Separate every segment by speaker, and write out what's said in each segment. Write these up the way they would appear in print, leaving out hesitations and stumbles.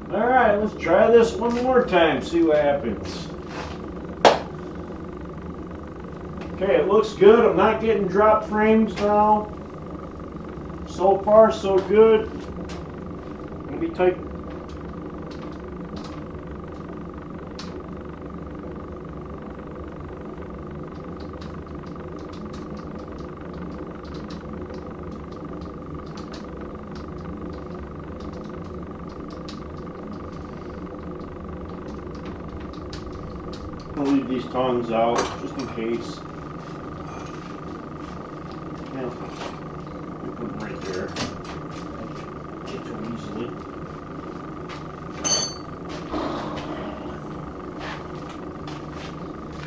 Speaker 1: Alright, let's try this one more time, see what happens. Okay, it looks good. I'm not getting drop frames now. So far, so good. Let me tight. I'll leave these tongs out just in case. Yeah, put them right there. Get to them easily.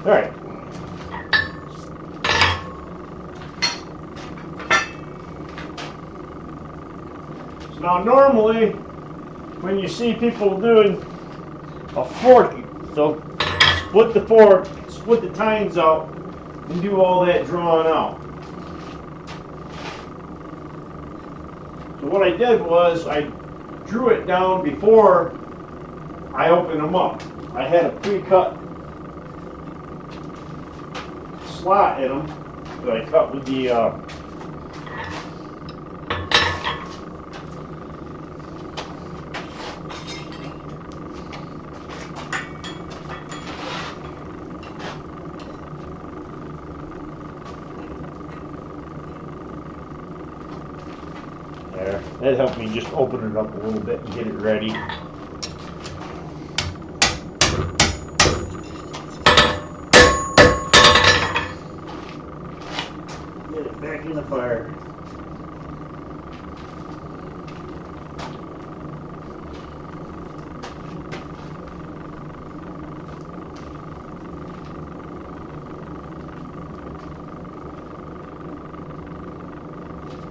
Speaker 1: All right. So now normally, when you see people doing a fork, they'll split the fork, split the tines out, and do all that drawing out. So what I did was I drew it down before I opened them up. I had a pre-cut slot in them that I cut with the there. That helped me just open it up a little bit and get it ready. Get it back in the fire.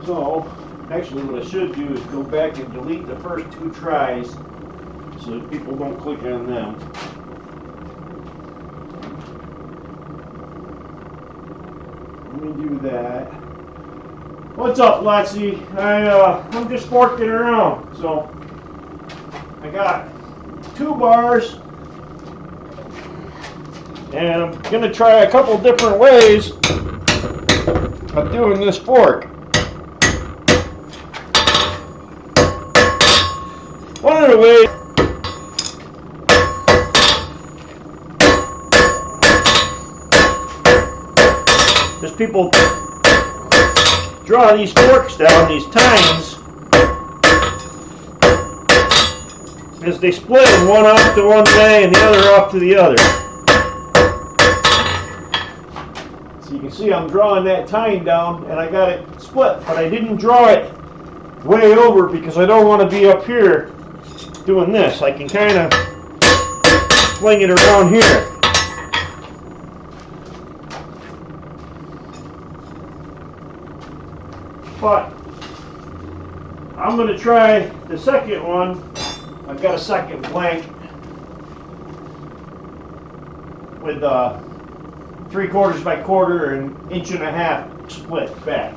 Speaker 1: So, actually what I should do is go back and delete the first two tries so that people don't click on them. Let me do that. What's up, Lexi? I'm just forking around. So I got 2 bars and I'm gonna try a couple different ways of doing this fork. One of the ways is people draw these forks down, these tines, as they split them, one off to one way and the other off to the other. So you can see I'm drawing that tine down and I got it split, but I didn't draw it way over because I don't want to be up here doing this. I can kind of fling it around here. But I'm going to try the second one. I've got a second blank with 3/4 by 1/4 and 1.5 inch split back.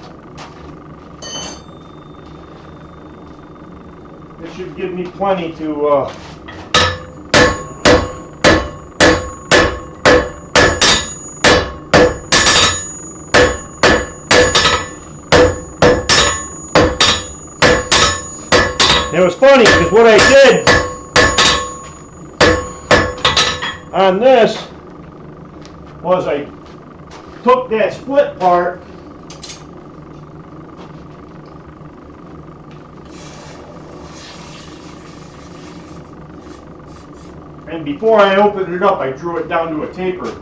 Speaker 1: This should give me plenty to it was funny because what I did on this was I took that split part and before I opened it up I drew it down to a taper.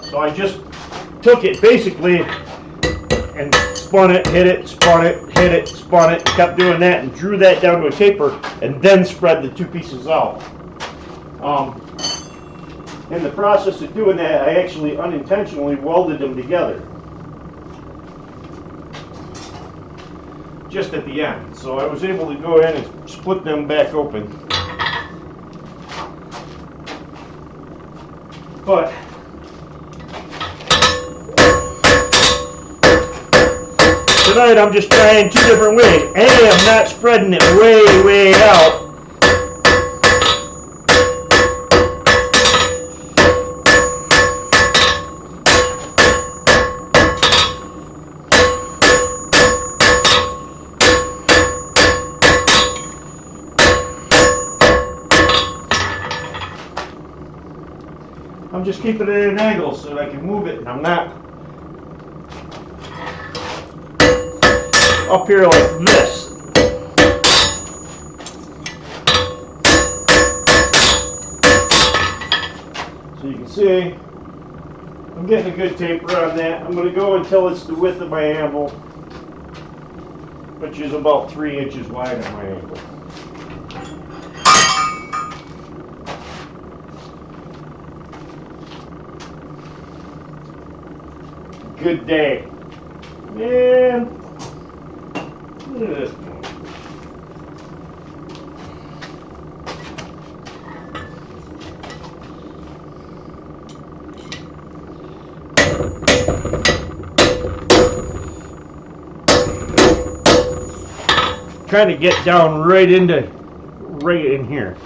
Speaker 1: So I just took it basically and spun it, hit it, spun it, hit it, spun it, kept doing that and drew that down to a taper and then spread the 2 pieces out. In the process of doing that, I actually unintentionally welded them together. Just at the end. So I was able to go in and split them back open. But tonight I'm just trying 2 different ways. A, I'm not spreading it way out. I'm just keeping it at an angle so that I can move it, and I'm not up here like this. So you can see I'm getting a good taper on that. I'm going to go until it's the width of my anvil, which is about 3 inches wide on my anvil. Good day. Man, look at this. Trying to get down right in here.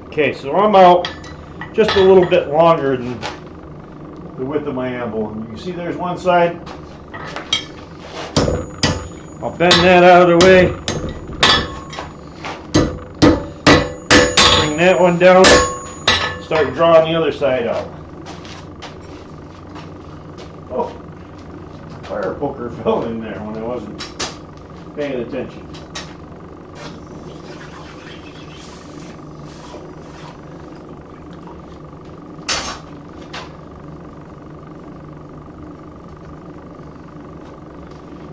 Speaker 1: Okay, so I'm out just a little bit longer than the width of my anvil. And you can see there's one side. I'll bend that out of the way. Bring that one down. Start drawing the other side out. Oh, fire poker fell in there when I wasn't paying attention.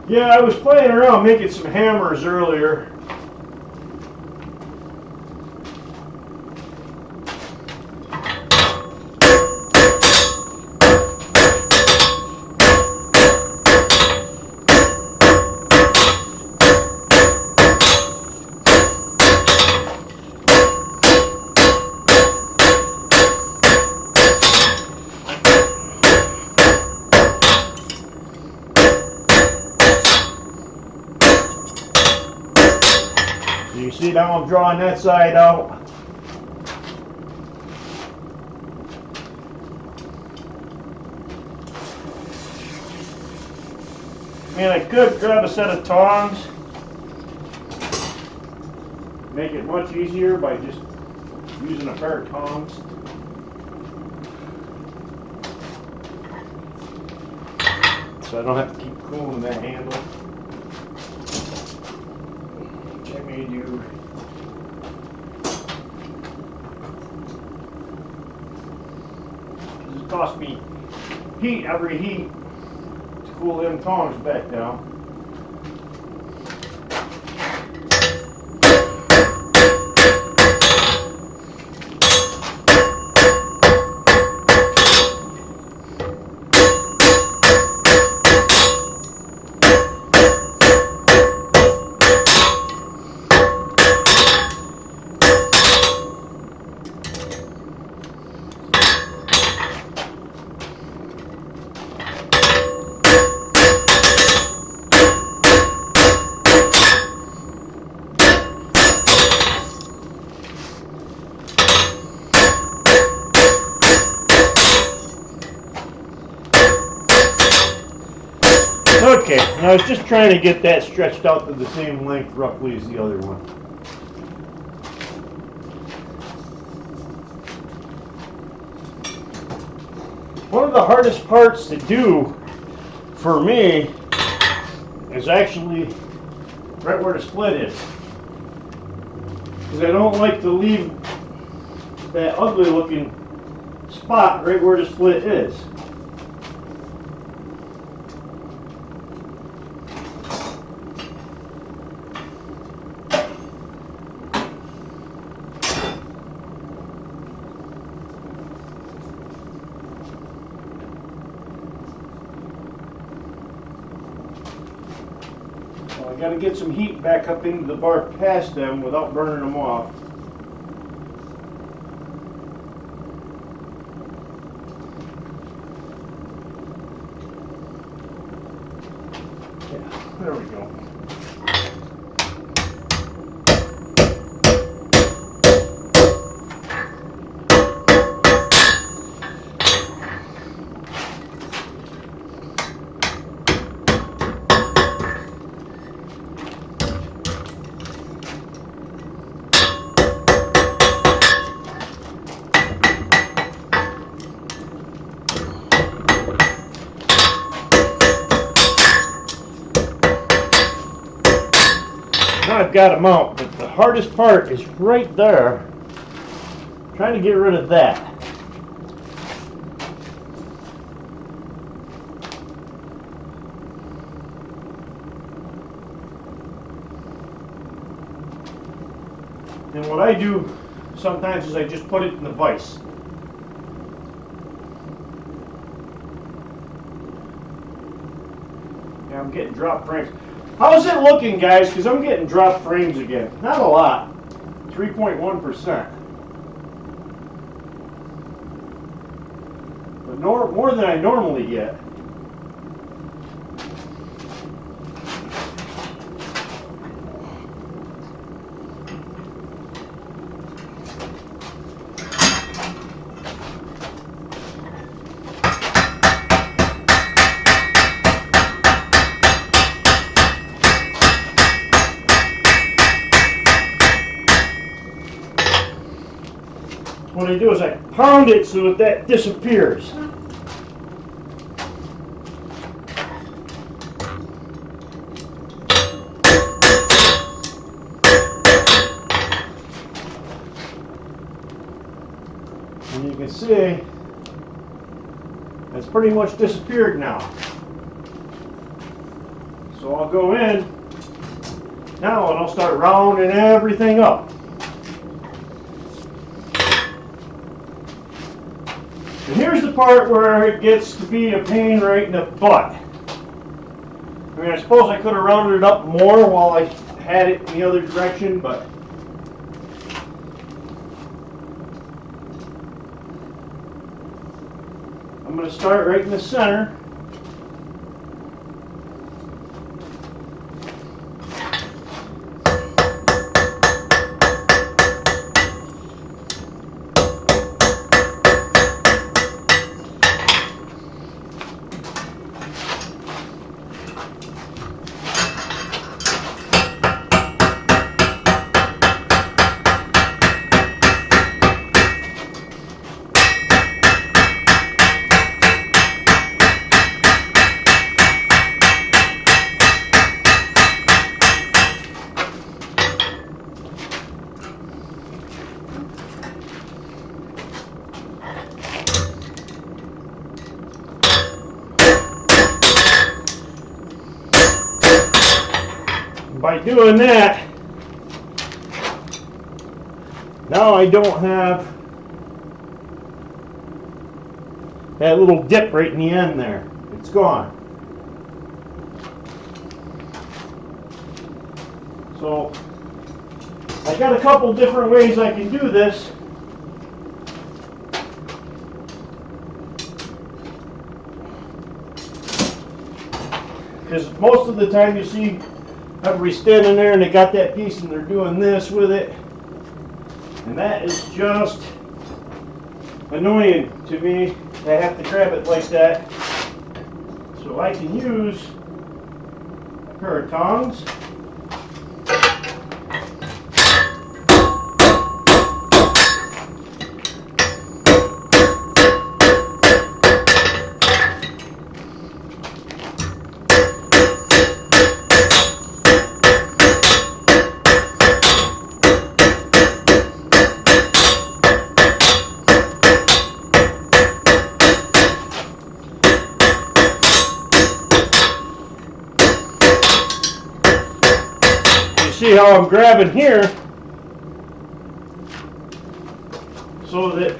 Speaker 1: Yeah, I was playing around making some hammers earlier. You see now I'm drawing that side out. Man, I could grab a set of tongs, make it much easier by just using a pair of tongs. So I don't have to keep cooling that handle. Which I may do. It cost me heat every heat to cool them tongs back down. Okay, and I was just trying to get that stretched out to the same length roughly as the other one. One of the hardest parts to do for me is actually right where the split is. Because I don't like to leave that ugly looking spot right where the split is. got to get some heat back up into the bar past them without burning them off. Yeah, there we go. Now I've got them out, but the hardest part is right there. I'm trying to get rid of that. And what I do sometimes is I just put it in the vise. Yeah, I'm getting drop frames. How's it looking, guys? Because I'm getting drop frames again. Not a lot. 3.1%. But more than I normally get. What I do is I pound it so that disappears. And you can see it's pretty much disappeared now. So I'll go in now and I'll start rounding everything up. And here's the part where it gets to be a pain right in the butt. I mean, I suppose I could have rounded it up more while I had it in the other direction, but I'm going to start right in the center. By doing that, now I don't have that little dip right in the end there. It's gone. So I got a couple different ways I can do this. Because most of the time you see everybody standing there and they got that piece and they're doing this with it. And that is just annoying to me. I have to grab it like that. So I can use a pair of tongs. See how I'm grabbing here so that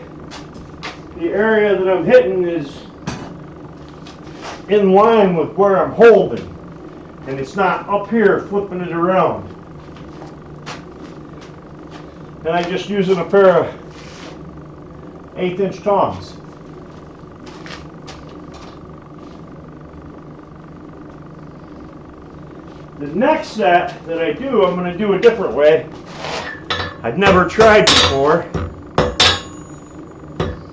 Speaker 1: the area that I'm hitting is in line with where I'm holding. and it's not up here flipping it around. And I'm just using a pair of 1/8" tongs. The next set that I do, I'm going to do a different way. I've never tried before.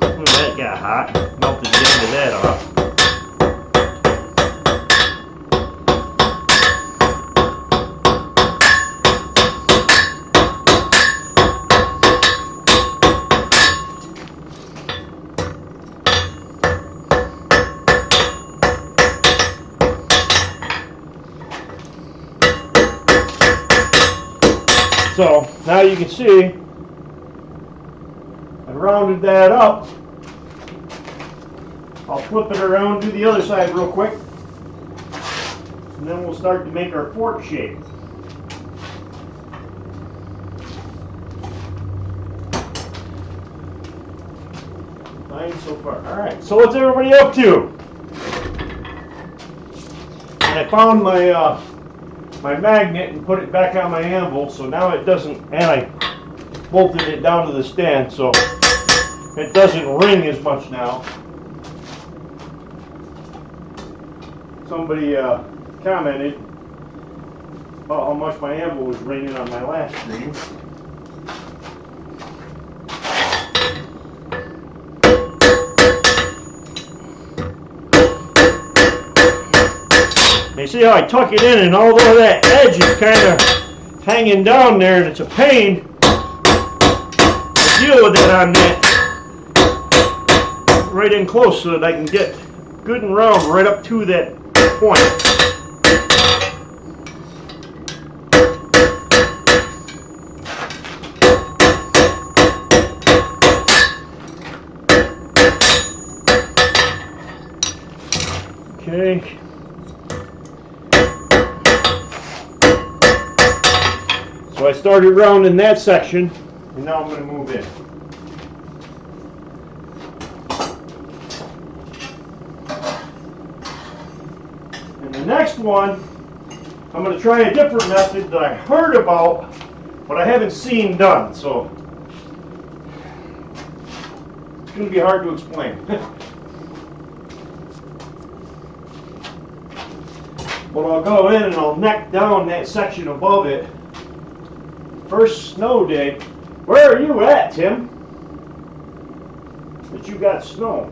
Speaker 1: Ooh, that got hot. Melted the end of that off. So now you can see I rounded that up. I'll flip it around, do the other side real quick, and then we'll start to make our fork shape. Fine so far. Alright, so what's everybody up to? And I found my my magnet and put it back on my anvil, so now it doesn't, and I bolted it down to the stand so it doesn't ring as much now. Somebody commented about how much my anvil was ringing on my last stream. You see how I tuck it in, and although that edge is kind of hanging down there and it's a pain to deal with it on that right in close so that I can get good and round right up to that point. Okay. So I started rounding that section, and now I'm going to move in. And the next one, I'm going to try a different method that I heard about, but I haven't seen done. So it's going to be hard to explain. But I'll go in and I'll neck down that section above it. First snow day. Where are you at, Tim? That you got snow.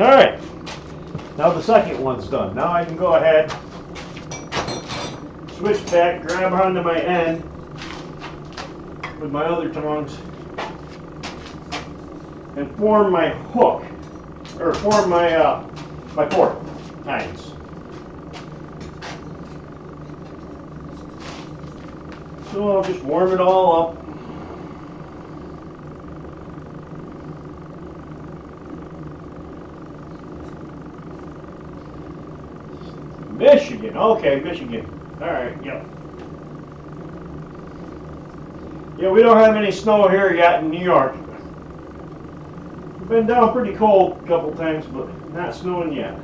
Speaker 1: Alright, now the second one's done. Now I can go ahead, switch back, grab onto my end with my other tongs, and form my hook, or form my my fork tines. So I'll just warm it all up. Michigan. Okay, Michigan. Alright, yep. Yeah, we don't have any snow here yet in New York. We've been down pretty cold a couple times, but not snowing yet.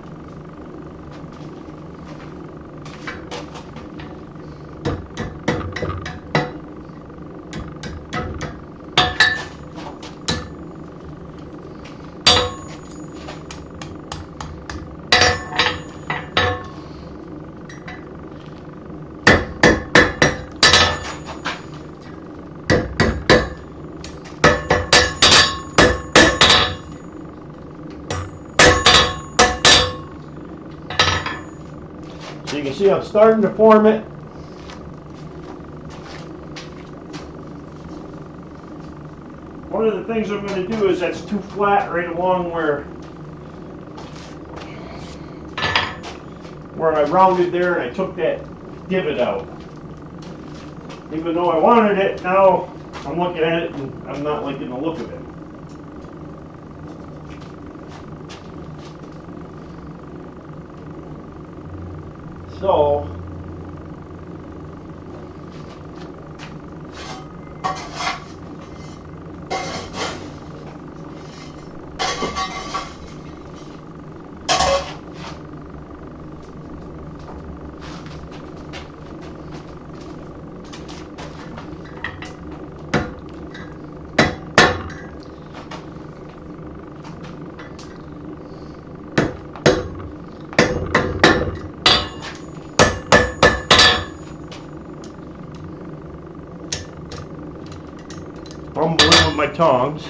Speaker 1: So you can see I'm starting to form it. One of the things I'm going to do is that's too flat right along where I rounded there and I took that divot out. Even though I wanted it, now I'm looking at it and I'm not liking the look of it. So, fumbling with my tongs.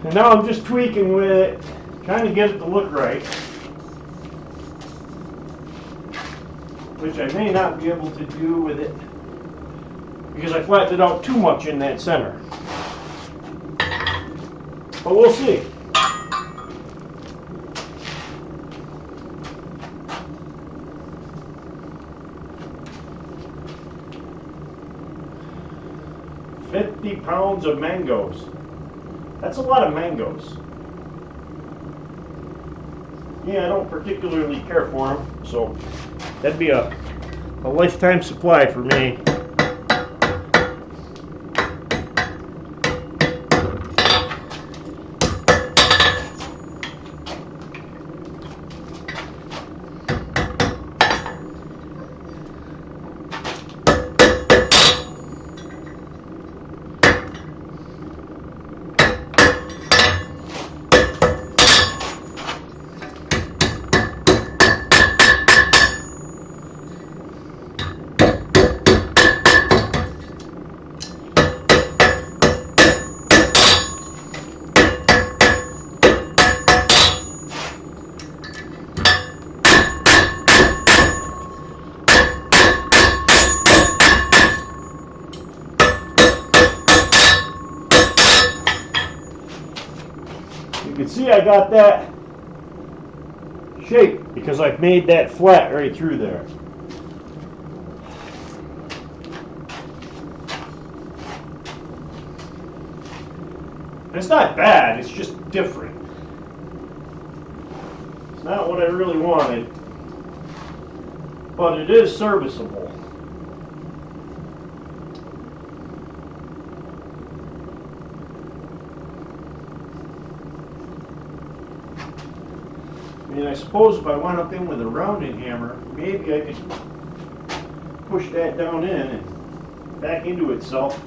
Speaker 1: And now I'm just tweaking with it, trying to get it to look right, which I may not be able to do with it because I flattened it out too much in that center. But we'll see. £50 of mangoes. That's a lot of mangoes. Yeah, I don't particularly care for them, so that'd be a lifetime supply for me. You can see I got that shape because I've made that flat right through there. It's not bad, it's just different. It's not what I really wanted, but it is serviceable. I mean, I suppose if I went up in with a rounding hammer, maybe I could push that down in and back into itself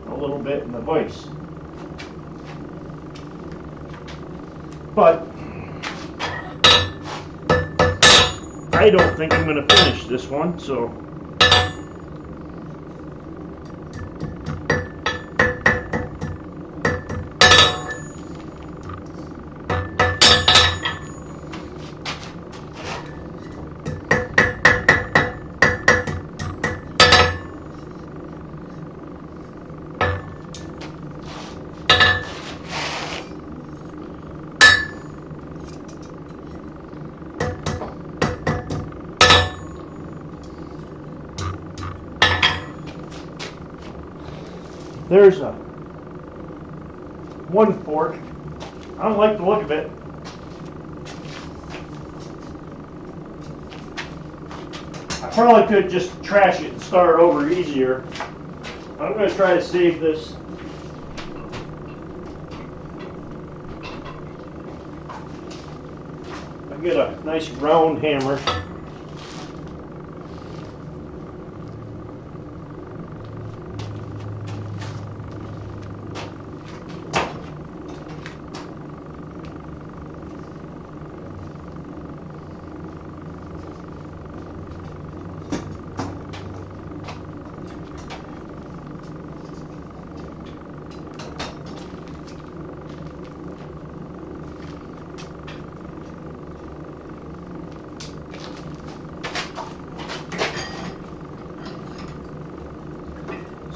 Speaker 1: a little bit in the vise. But I don't think I'm going to finish this one, so there's a one fork. I don't like the look of it. I probably could just trash it and start over easier. I'm going to try to save this. I get a nice round hammer.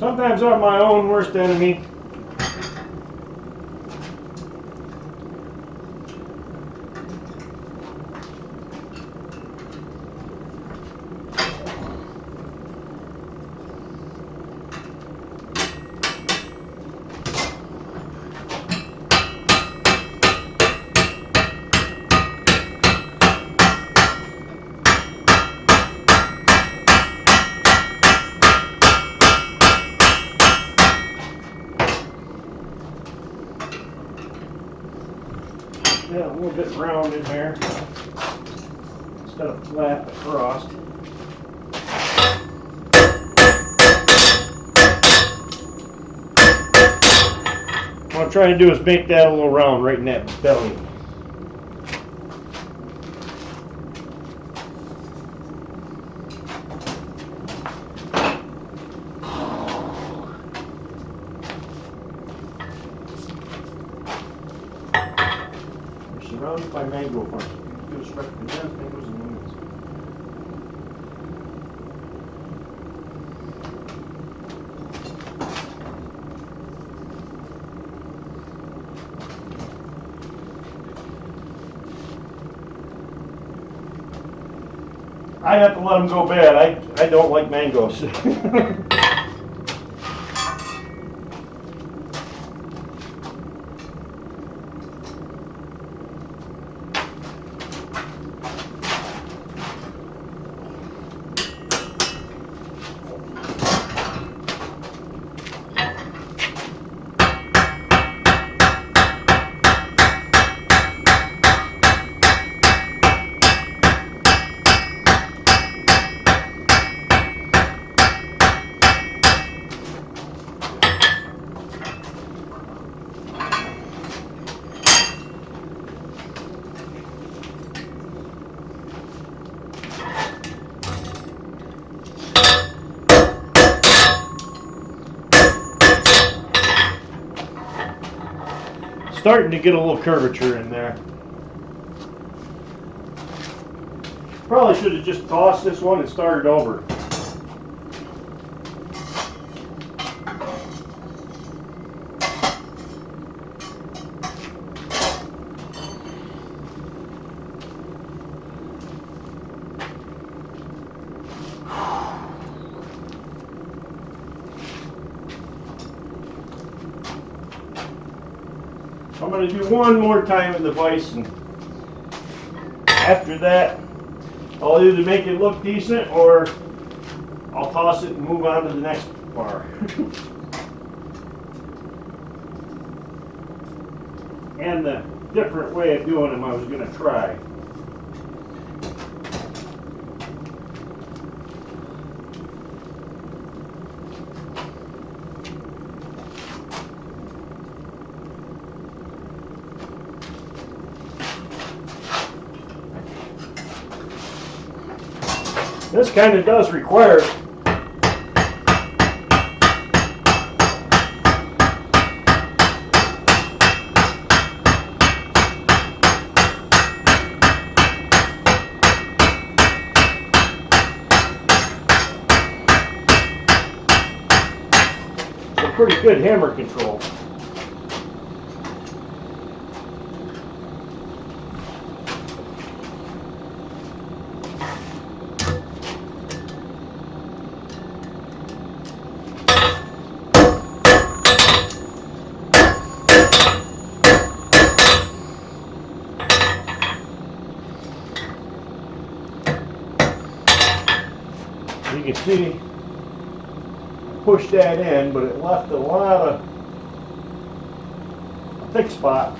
Speaker 1: Sometimes I'm my own worst enemy. Yeah, a little bit round in there instead of flat across. What I'm trying to do is make that a little round right in that belly. Surrounded by mango farms. You do structure the mangoes and lemons. I have to let them go bad. I don't like mangoes. Starting to get a little curvature in there. Probably should have just tossed this one and started over. I'm going to do one more time in the vise, and after that I'll either make it look decent or I'll toss it and move on to the next bar. And the different way of doing them I was going to try. This kind of does require some pretty good hammer control. You can see I pushed that in, but it left a lot of a thick spot.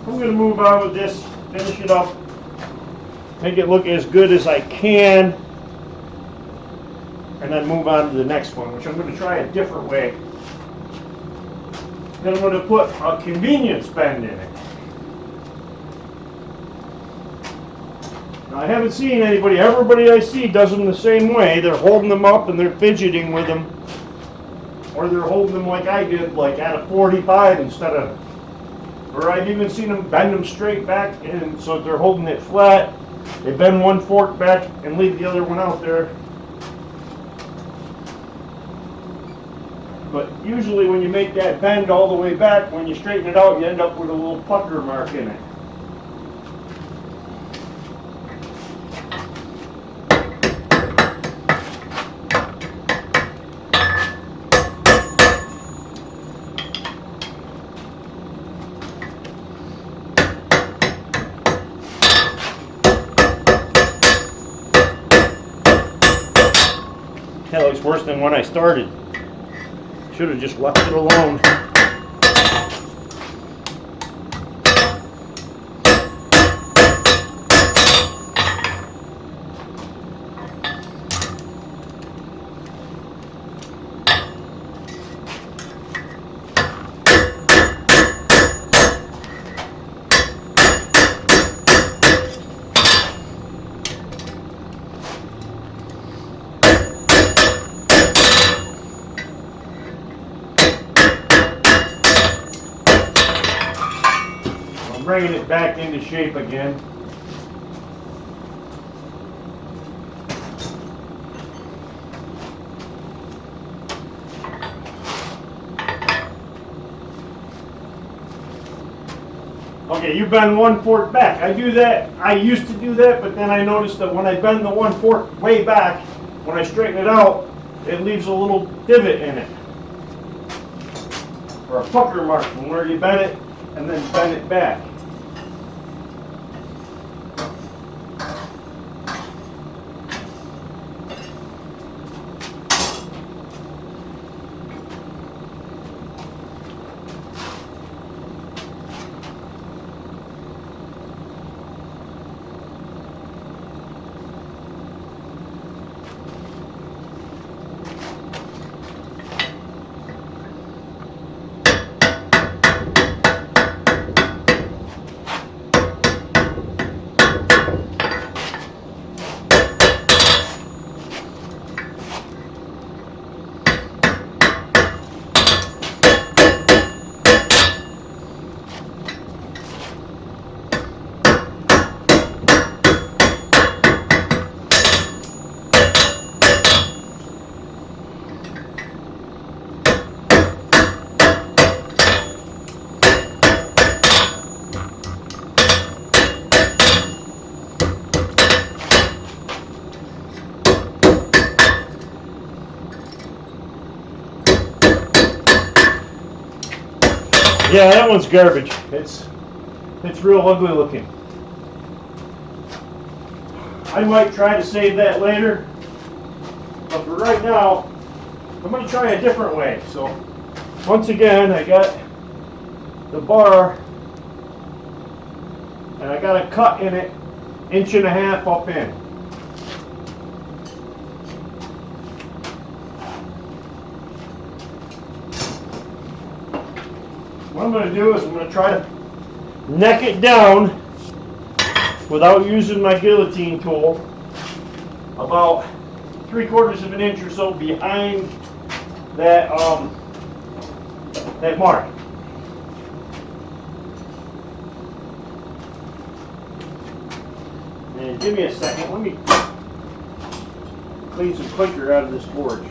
Speaker 1: I'm going to move on with this, finish it up, make it look as good as I can, and then move on to the next one, which I'm going to try a different way. Then I'm going to put a convenience bend in it. I haven't seen everybody I see does them the same way. They're holding them up and they're fidgeting with them. Or they're holding them like I did, like at a 45 instead of, or I've even seen them bend them straight back, and so they're holding it flat. They bend one fork back and leave the other one out there. But usually when you make that bend all the way back, when you straighten it out, you end up with a little pucker mark in it. Hell, it's worse than when I started. Should have just left it alone. Bringing it back into shape again. Okay, you bend one fork back. I do that. I used to do that, but then I noticed that when I bend the one fork way back, when I straighten it out, it leaves a little divot in it, or a pucker mark from where you bend it and then bend it back. Yeah, that one's garbage. It's real ugly looking. I might try to save that later, but for right now, I'm going to try a different way. So, once again, I got the bar, and I got a cut in it, 1.5 inches up in. What I'm going to do is I'm going to try to neck it down without using my guillotine tool about 3/4 inch or so behind that that mark. And give me a second. Let me clean some clinker out of this forge.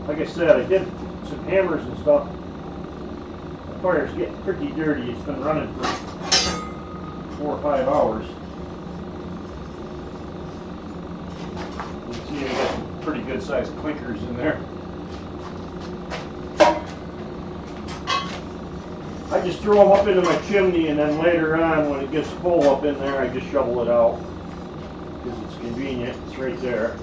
Speaker 1: Like I said, I did some hammers and stuff. The fire's getting pretty dirty. It's been running for 4 or 5 hours. You can see I got some pretty good sized clinkers in there. I just throw them up into my chimney, and then later on when it gets full up in there I just shovel it out because it's convenient. It's right there.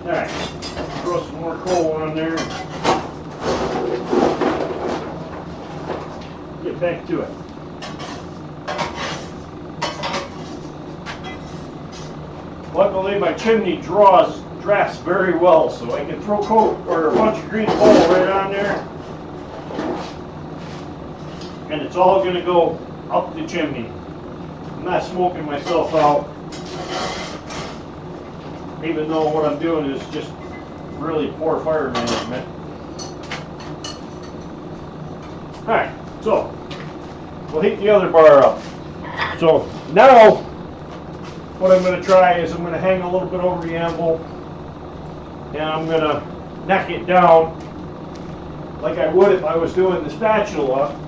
Speaker 1: Alright, throw some more coal on there. Get back to it. Luckily my chimney drafts very well, so I can throw coal or a bunch of green coal right on there, and it's all going to go up the chimney. I'm not smoking myself out, even though what I'm doing is just really poor fire management. Alright, so we'll heat the other bar up. So now what I'm going to try is I'm going to hang a little bit over the anvil and I'm going to neck it down like I would if I was doing the spatula.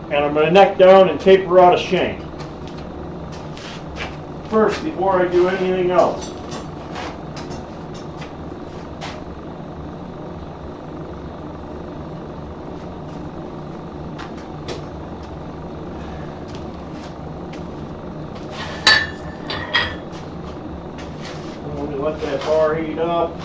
Speaker 1: And I'm going to neck down and taper out a shank first before I do anything else. Let that bar heat up.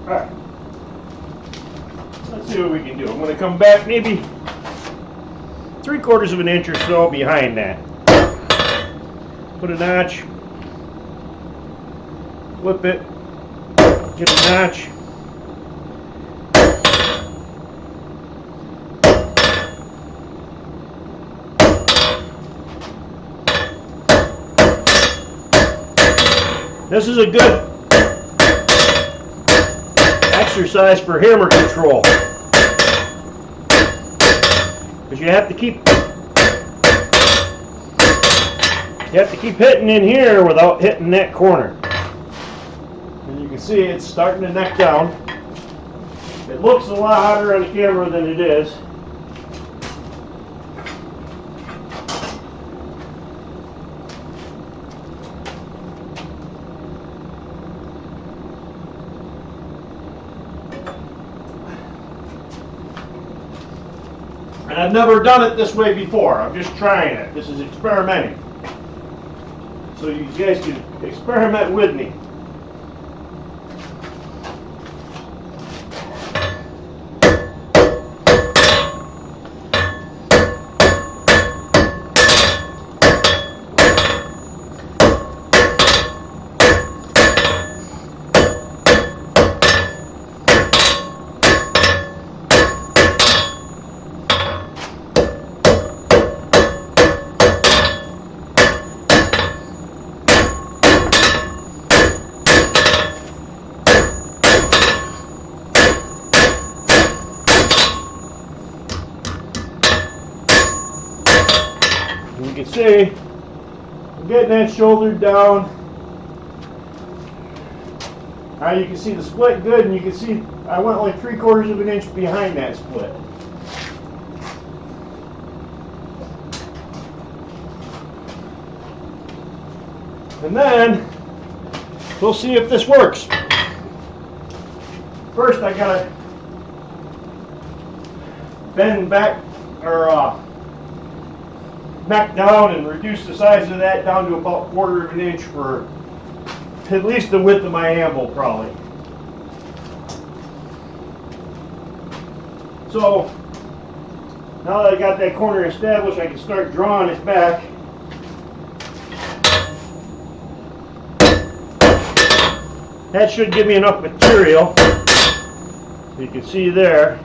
Speaker 1: Alright, let's see what we can do. I'm going to come back maybe 3/4 of an inch or so behind that. Put a notch, flip it, get a notch. This is a good exercise for hammer control, because you have to keep hitting in here without hitting that corner. And you can see it's starting to neck down. It looks a lot hotter on the camera than it is. And I've never done it this way before. I'm just trying it. This is experimenting. So you guys can experiment with me. You can see I'm getting that shouldered down. Now you can see the split good, and you can see I went like 3/4 of an inch behind that split. And then we'll see if this works. First I gotta bend back or neck down and reduce the size of that down to about 1/4 of an inch for at least the width of my anvil, probably. So now that I got that corner established, I can start drawing it back. That should give me enough material. You can see there.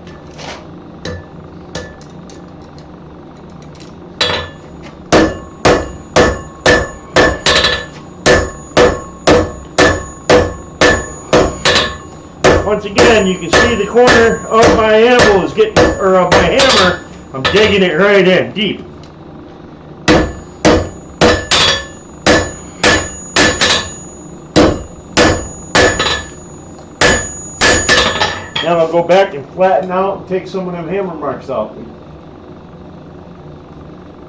Speaker 1: Once again, you can see the corner of my anvil is getting, or of my hammer, I'm digging it right in, deep. Now I'll go back and flatten out and take some of them hammer marks out.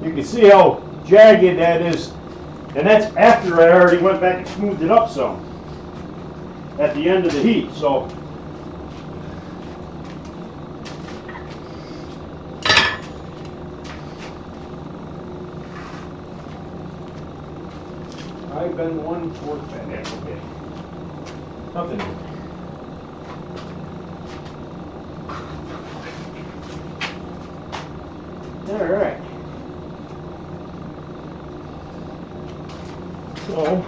Speaker 1: You can see how jagged that is, and that's after I already went back and smoothed it up some at the end of the heat. So I've been 1/4 bend. Okay. Nothing. All right. So.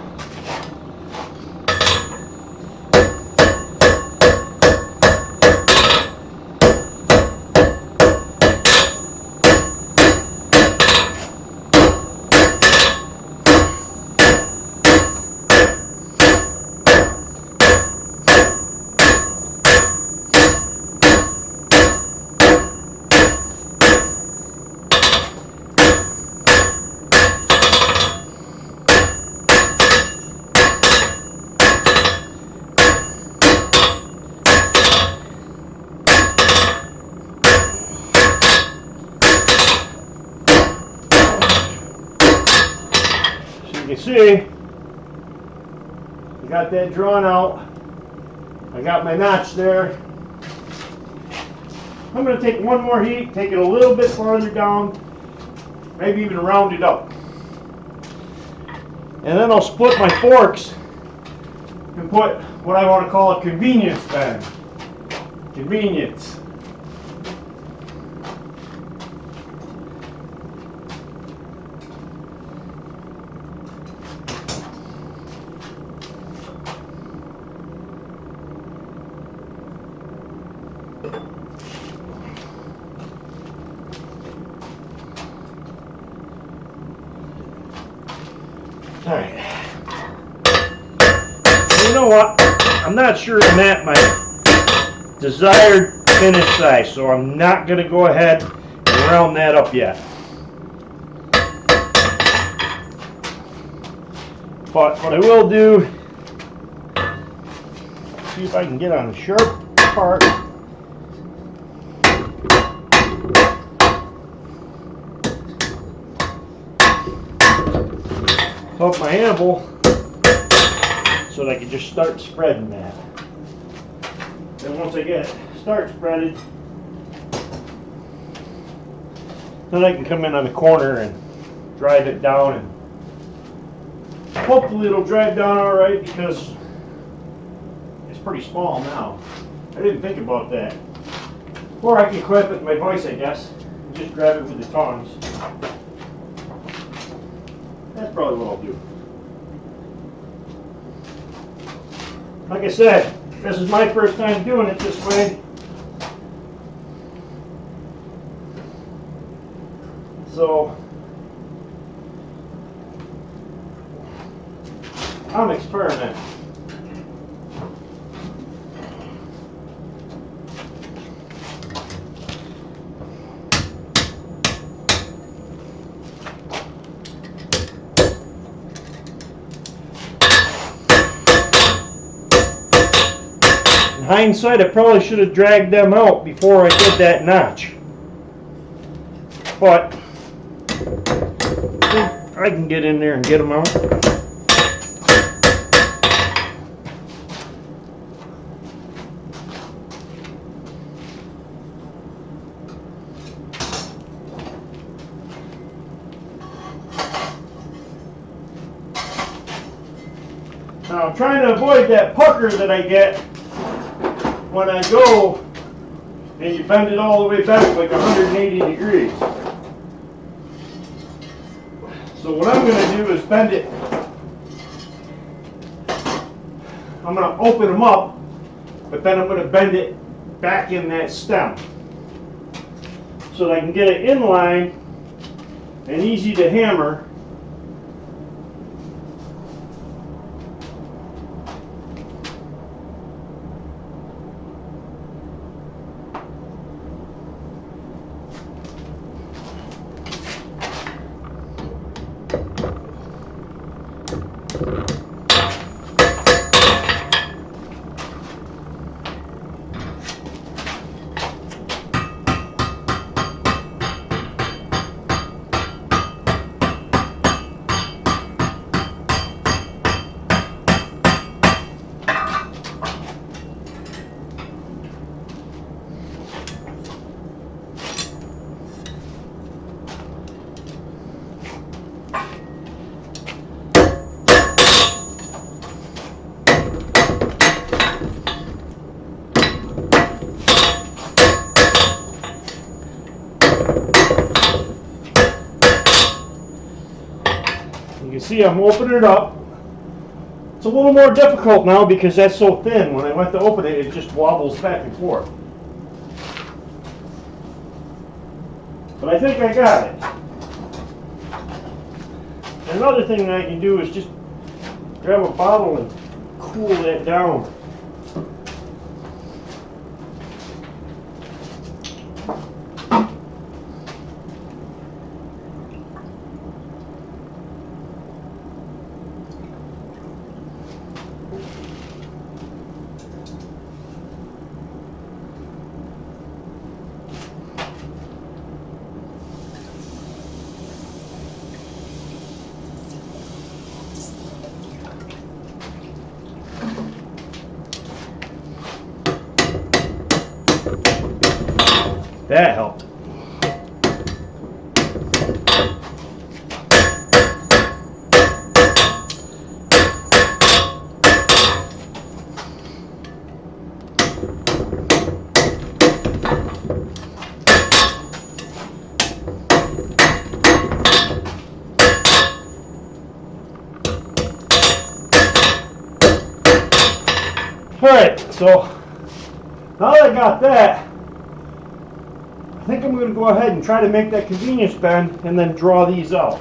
Speaker 1: You can see, I got that drawn out. I got my notch there. I'm going to take one more heat, take it a little bit farther down, maybe even round it up. And then I'll split my forks and put what I want to call a convenience bend. Convenience. All right. You know what? I'm not sure I'm at my desired finish size, so I'm not going to go ahead and round that up yet. But what I will do, see if I can get on the sharp part. Up my anvil so that I can just start spreading that. Then once I get it start spreaded, then I can come in on the corner and drive it down, and hopefully it'll drive down all right because it's pretty small now. I didn't think about that. Or I can clip it with my vise, I guess, and just grab it with the tongs. That's probably what I'll do. Like I said, this is my first time doing it this way. So, I'm experimenting. In hindsight, I probably should have dragged them out before I did that notch. But I can get in there and get them out. Now I'm trying to avoid that pucker that I get when I go and you bend it all the way back like 180 degrees. So what I'm going to do is bend it. I'm going to open them up, but then I'm going to bend it back in that stem so that I can get it in line and easy to hammer. see I'm opening it up. It's a little more difficult now because that's so thin. When I went to open it, it just wobbles back and forth. But I think I got it. Another thing that I can do is just grab a bottle and cool that down. That helped. Alright, so now that I got that, I think I'm going to go ahead and try to make that convenience bend and then draw these out.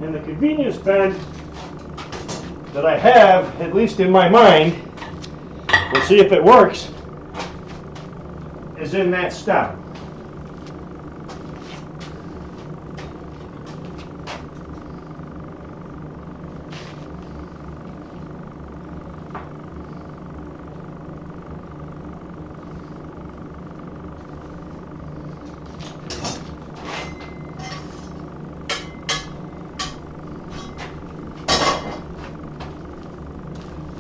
Speaker 1: And the convenience bend that I have, at least in my mind, we'll see if it works, is in that stem.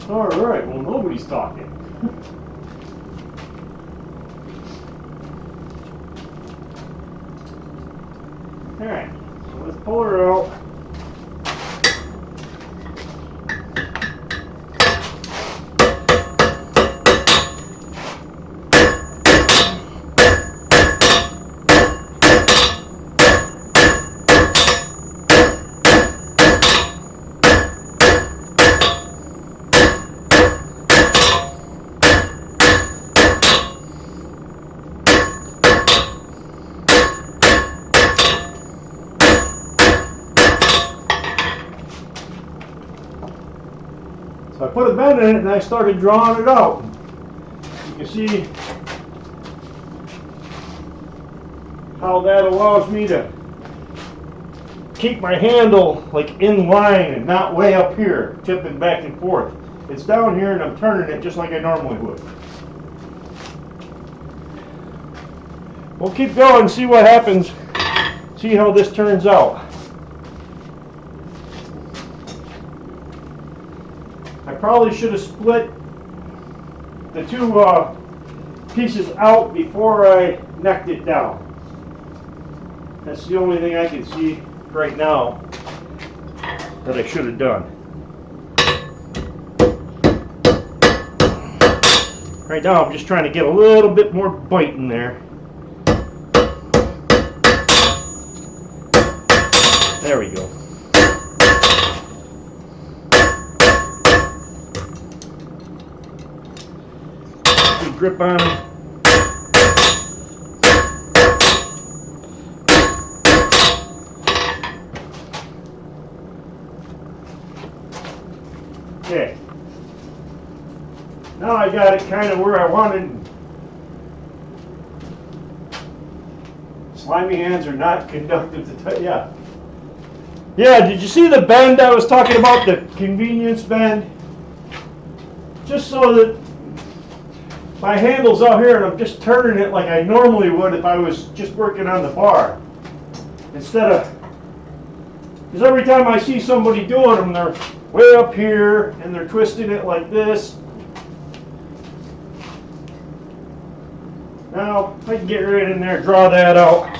Speaker 1: Alright, well nobody's talking. Alright, so let's pull her out. So I put a bend in it and I started drawing it out. You can see how that allows me to keep my handle like in line and not way up here, tipping back and forth. It's down here and I'm turning it just like I normally would. We'll keep going and see what happens, see how this turns out. I probably should have split the two pieces out before I necked it down. That's the only thing I can see right now that I should have done. Right now I'm just trying to get a little bit more bite in there. There we go. Good grip on it. Okay. Now I got it kind of where I wanted. Slimy hands are not conductive to yeah. Yeah, did you see the bend I was talking about, the convenience bend? Just so that my handle's out here and I'm just turning it like I normally would if I was just working on the bar. Instead of, because every time I see somebody doing them, they're way up here and they're twisting it like this. Now, I can get right in there, draw that out.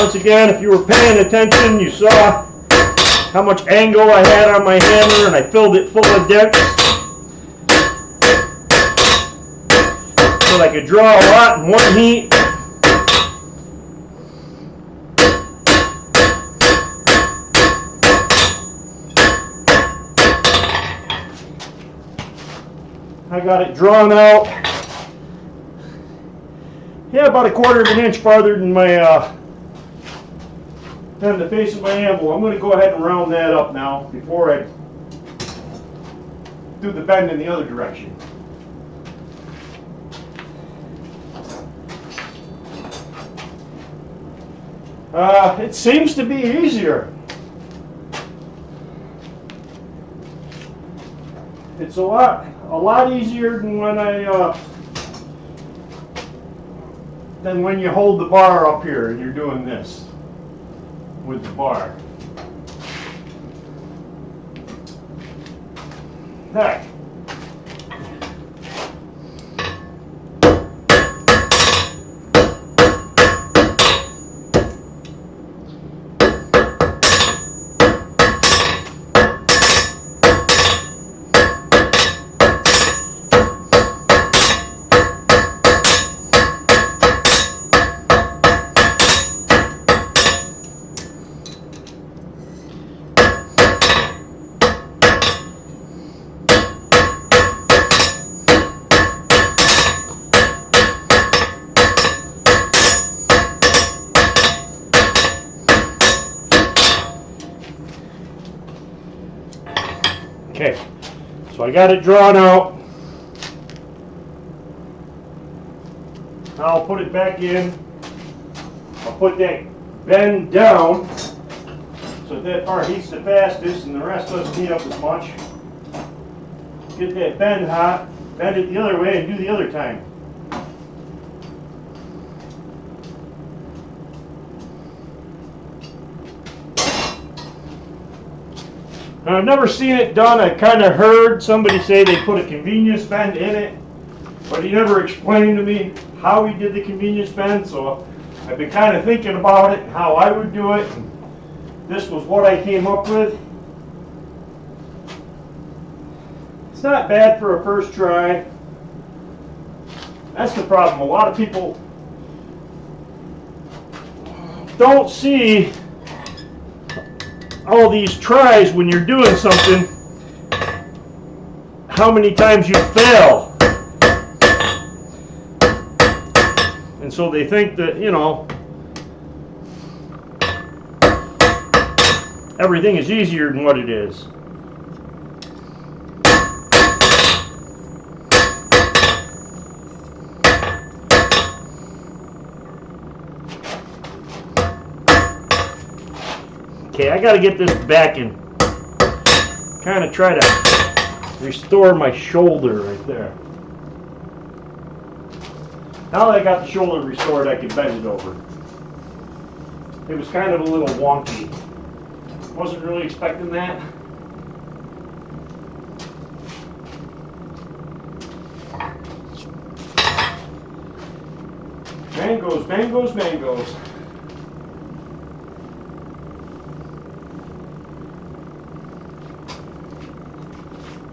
Speaker 1: Once again, if you were paying attention, you saw how much angle I had on my hammer, and I filled it full of dents so that I could draw a lot in one heat. I got it drawn out. Yeah, about 1/4 of an inch farther than my than the face of my anvil. I'm going to go ahead and round that up now before I do the bend in the other direction. It seems to be easier. It's a lot easier than when you hold the bar up here and you're doing this with the bar. Heck. Okay, so I got it drawn out. Now I'll put it back in. I'll put that bend down so that part heats the fastest and the rest doesn't heat up as much. Get that bend hot, bend it the other way and do the other time. Now, I've never seen it done. I kind of heard somebody say they put a convenience bend in it, but he never explained to me how he did the convenience bend, so I've been kind of thinking about it and how I would do it. And this was what I came up with. It's not bad for a first try. That's the problem. A lot of people don't see all these tries when you're doing something, how many times you fail. And so they think that, you know, everything is easier than what it is. Okay, I got to get this back and kind of try to restore my shoulder right there. Now that I got the shoulder restored, I can bend it over. It was kind of a little wonky. Wasn't really expecting that. Mangoes, mangoes, mangoes.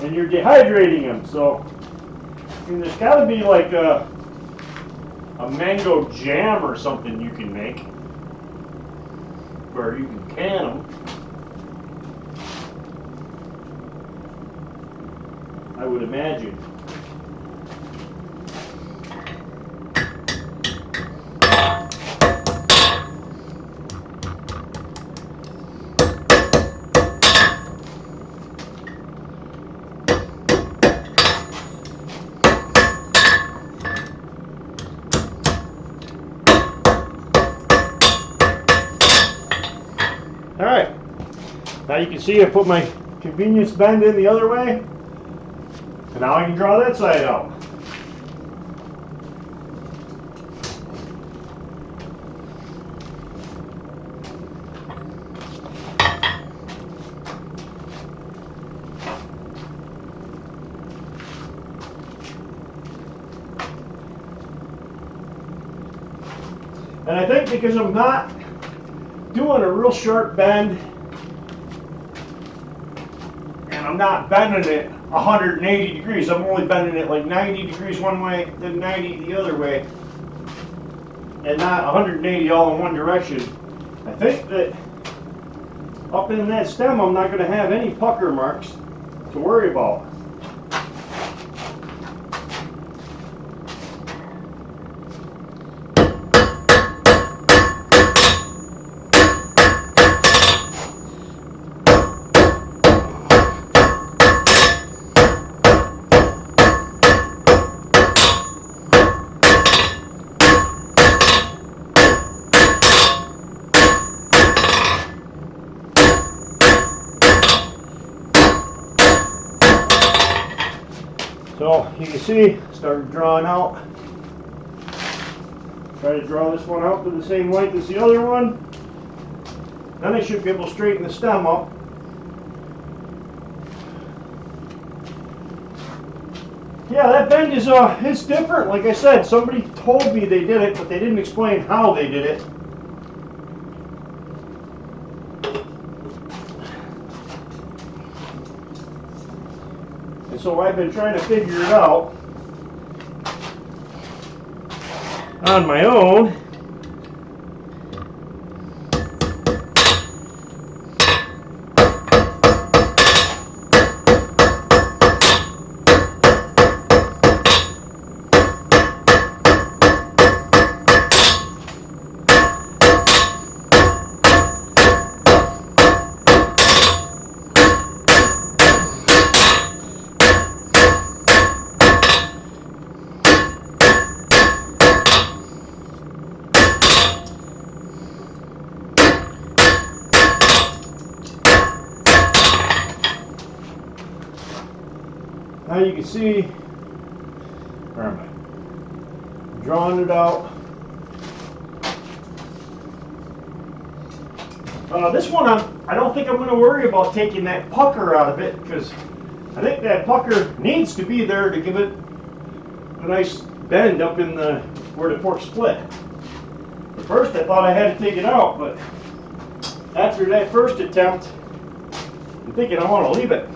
Speaker 1: And you're dehydrating them, so I mean, there's got to be like a mango jam or something you can make, where you can can them. I would imagine. Alright, now you can see I put my convenience bend in the other way, and now I can draw that side out. And I think because I'm not doing a real sharp bend, and I'm not bending it 180 degrees. I'm only bending it like 90 degrees one way, then 90 the other way, and not 180 all in one direction. I think that up in that stem, I'm not going to have any pucker marks to worry about. So you can see, started drawing out. Try to draw this one out to the same length as the other one. Then I should be able to straighten the stem up. Yeah, that bend is it's different. Like I said, somebody told me they did it, but they didn't explain how they did it. And so I've been trying to figure it out on my own. Now you can see, where am I? I'm drawing it out. This one, I don't think I'm going to worry about taking that pucker out of it, because I think that pucker needs to be there to give it a nice bend up in the where the fork split. At first I thought I had to take it out, but after that first attempt, I'm thinking I want to leave it.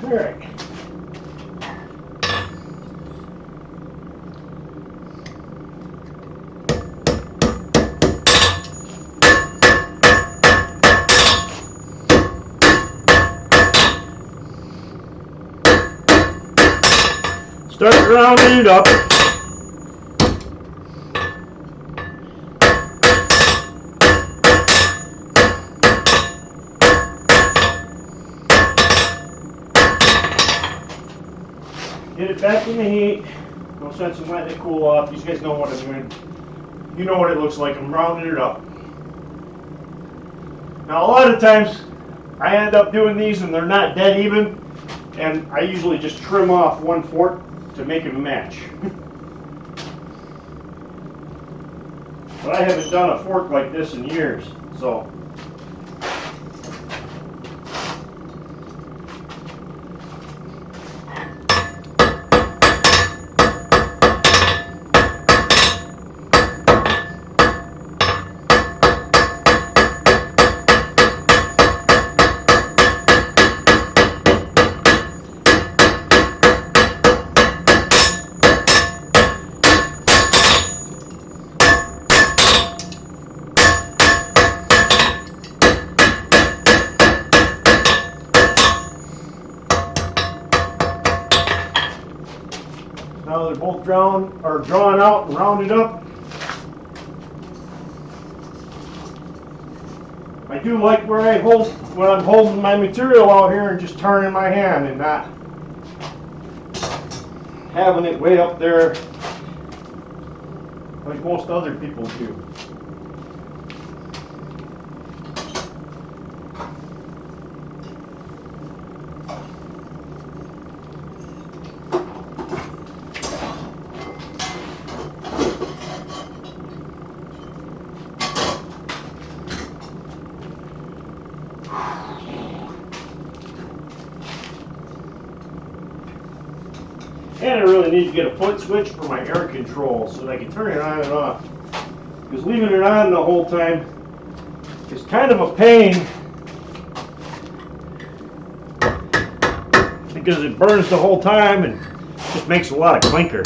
Speaker 1: All right. Start rounding it up. Get it back in the heat. No sense in letting it cool off. These guys know what I'm doing. You know what it looks like. I'm rounding it up. Now a lot of times I end up doing these and they're not dead even, and I usually just trim off one fork to make them match. But I haven't done a fork like this in years, so. Now they're both drawn out and rounded up. I do like where I hold when I'm holding my material out here and just turning my hand and not having it way up there like most other people do. need to get a foot switch for my air control so that I can turn it on and off. Because leaving it on the whole time is kind of a pain, because it burns the whole time and just makes a lot of clinker.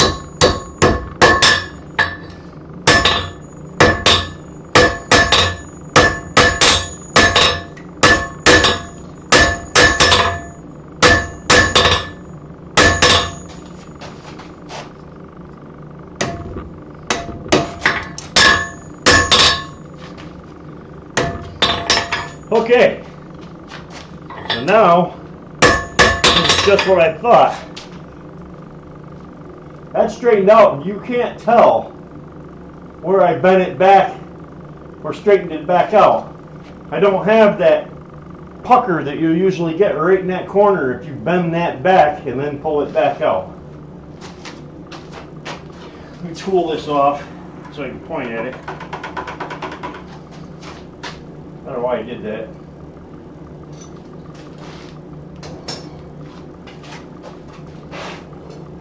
Speaker 1: Okay, so now, this is just what I thought. That's straightened out, and you can't tell where I bent it back or straightened it back out. I don't have that pucker that you usually get right in that corner if you bend that back and then pull it back out. Let me tool this off so I can point at it. I don't know why I did that.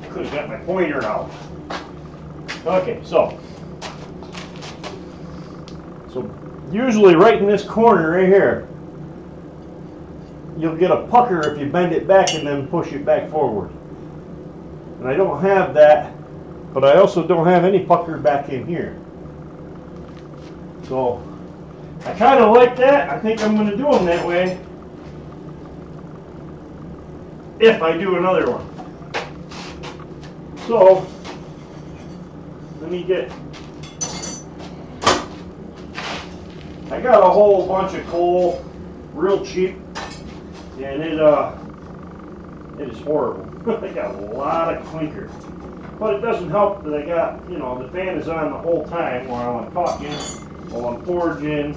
Speaker 1: Could have got my pointer out. Okay, so usually right in this corner right here, you'll get a pucker if you bend it back and then push it back forward. And I don't have that, but I also don't have any pucker back in here. So I kind of like that. I think I'm going to do them that way if I do another one. So let me get, I got a whole bunch of coal, real cheap, and it is horrible. I got a lot of clinker. But it doesn't help that I got, you know, the fan is on the whole time while I'm talking, while I'm forging.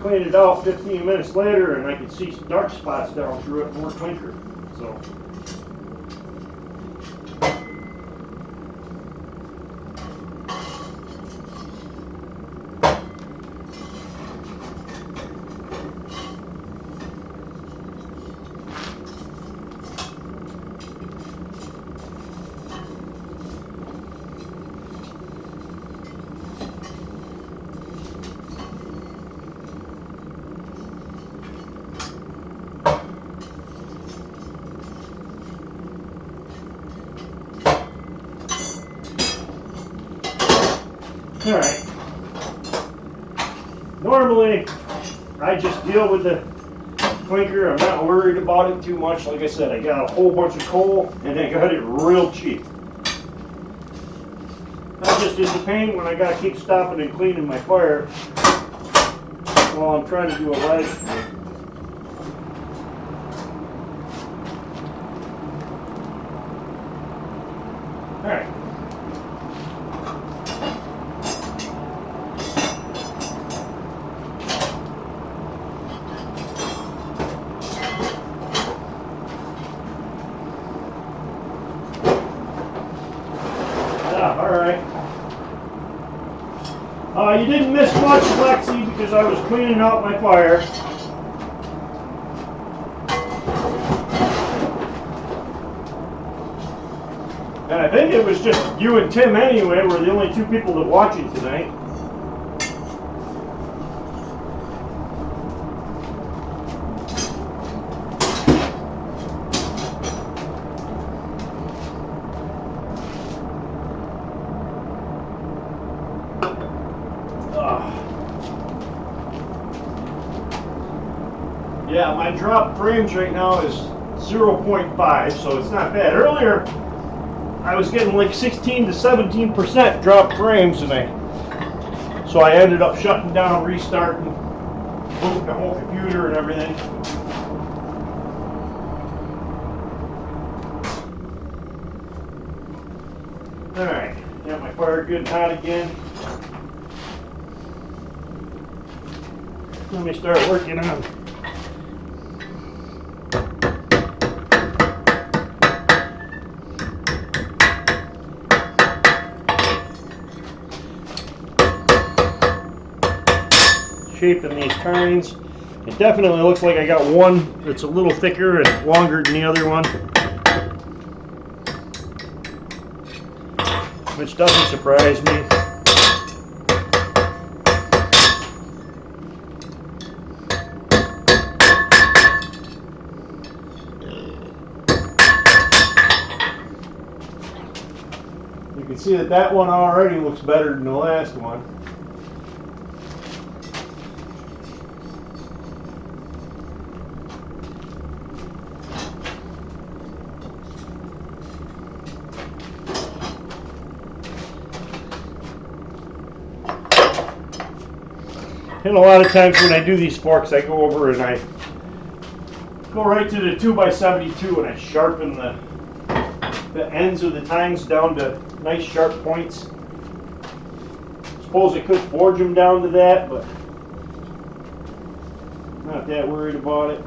Speaker 1: Cleaned it out 15 minutes later, and I could see dark spots down through it, more clinker. So alright. Normally, I just deal with the clinker. I'm not worried about it too much. Like I said, I got a whole bunch of coal, and I got it real cheap. That just is a pain when I got to keep stopping and cleaning my fire while I'm trying to do a live stream. Alright. You didn't miss much, Lexi, because I was cleaning out my fire. And I think it was just you and Tim anyway were the only two people that watching tonight. Yeah, my drop frames right now is 0.5, so it's not bad. Earlier, I was getting like 16 to 17% drop frames, and so I ended up shutting down, restarting, booting the whole computer and everything. All right, got my fire good and hot again. Let me start working on. shaping these tines. It definitely looks like I got one that's a little thicker and longer than the other one, which doesn't surprise me. You can see that that one already looks better than the last one. And a lot of times when I do these forks, I go over and I go right to the 2x72 and I sharpen the ends of the tines down to nice sharp points. Suppose I could forge them down to that, but not that worried about it.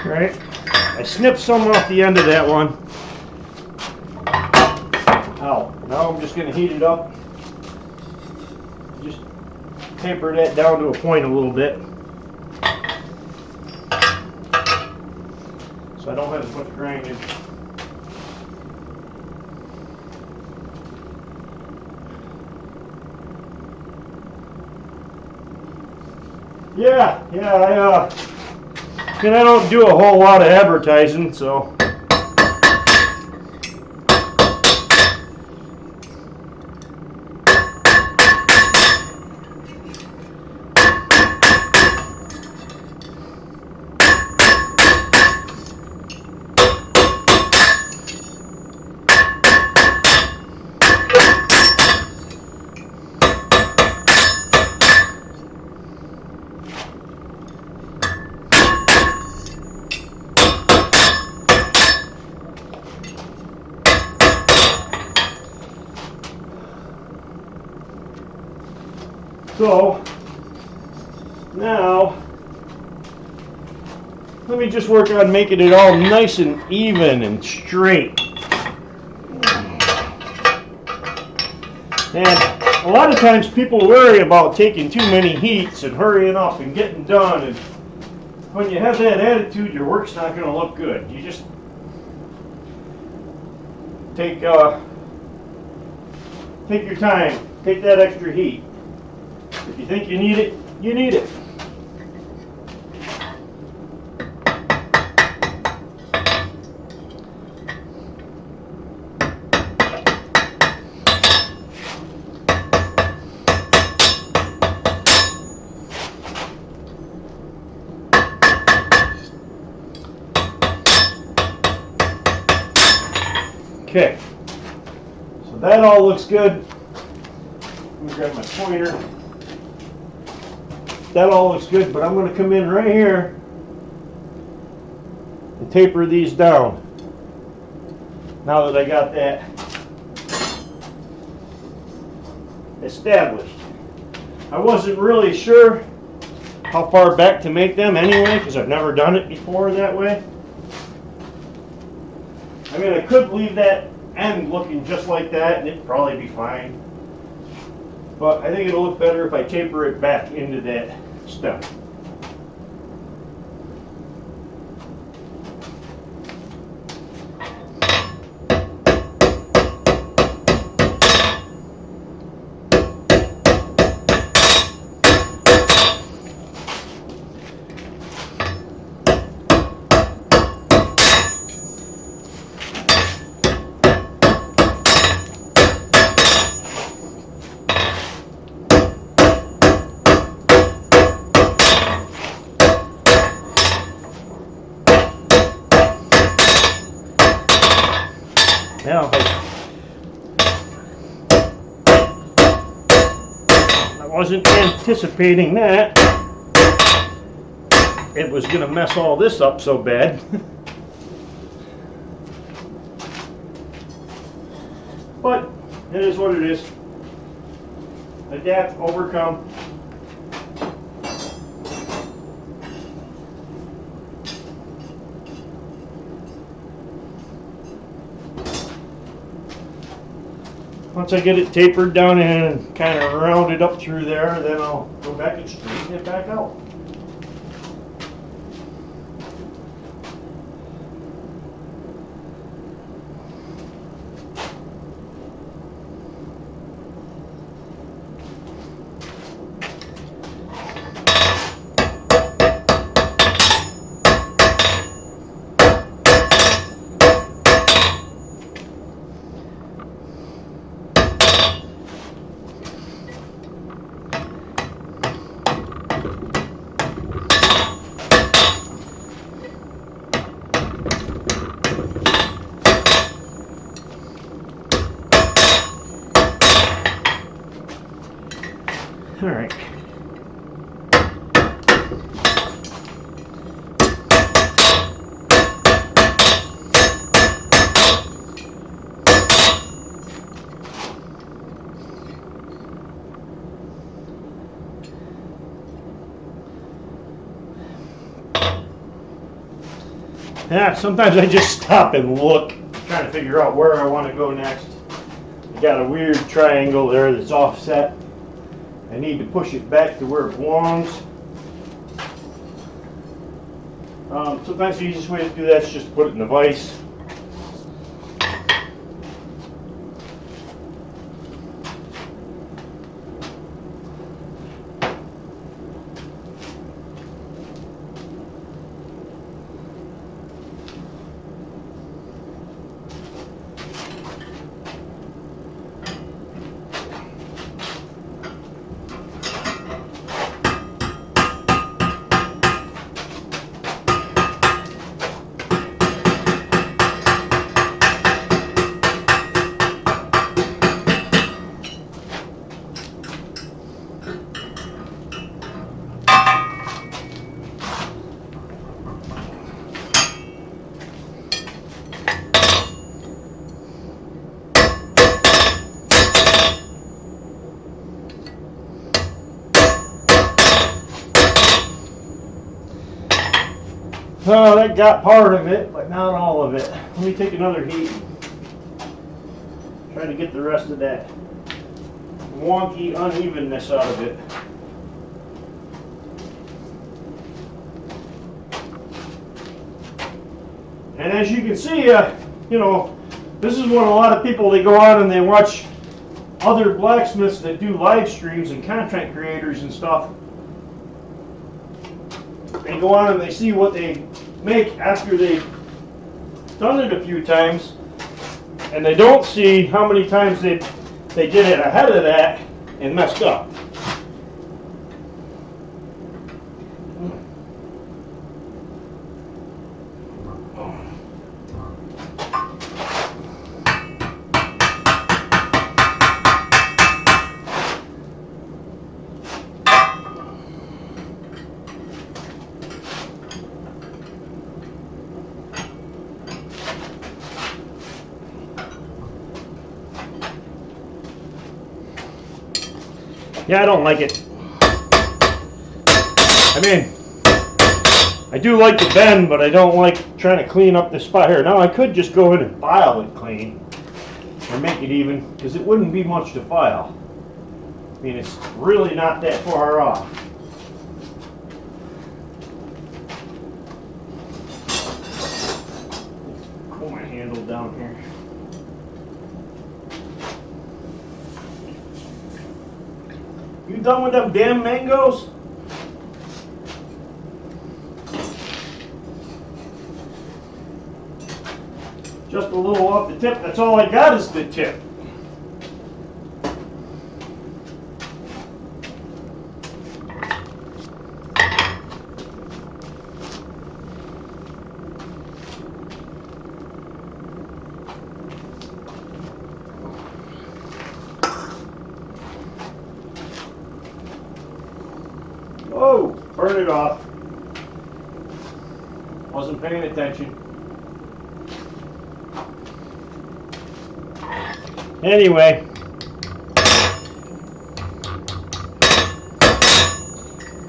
Speaker 1: Right? I snipped some off the end of that one. Ow. Now I'm just going to heat it up. Just taper that down to a point a little bit, so I don't have as much grinding. Yeah, I don't do a whole lot of advertising, so now let me just work on making it all nice and even and straight. And a lot of times people worry about taking too many heats and hurrying up and getting done, and when you have that attitude, your work's not going to look good. You just take your time, take that extra heat. If you think you need it, you need it. Okay, so that all looks good. Let me grab my pointer. That all looks good, but I'm going to come in right here and taper these down. Now that I got that established. I wasn't really sure how far back to make them anyway, because I've never done it before that way. I mean, I could leave that end looking just like that and it'd probably be fine. But I think it'll look better if I taper it back into that stem. anticipating that it was going to mess all this up so bad. But it is what it is. Adapt, overcome. Once I get it tapered down and kind of rounded up through there, then I'll go back and straighten it back out. All right. Yeah, sometimes I just stop and look, trying to figure out where I want to go next. I got a weird triangle there that's offset. I need to push it back to where it belongs. Sometimes the easiest way to do that is just put it in a vise. Oh, that got part of it, but not all of it. Let me take another heat. Try to get the rest of that wonky unevenness out of it. And as you can see, you know, this is when a lot of people, they go out and they watch other blacksmiths that do live streams and content creators and stuff. They go on and they see what they make after they've done it a few times, and they don't see how many times they did it ahead of that and messed up. Yeah, I don't like it. I mean, I do like the bend, but I don't like trying to clean up this spot here. Now, I could just go in and file it clean, or make it even, because it wouldn't be much to file. I mean, it's really not that far off. Pull my handle down here. You done with them damn mangoes? Just a little off the tip. That's all I got is the tip. burn it off. Wasn't paying attention. Anyway,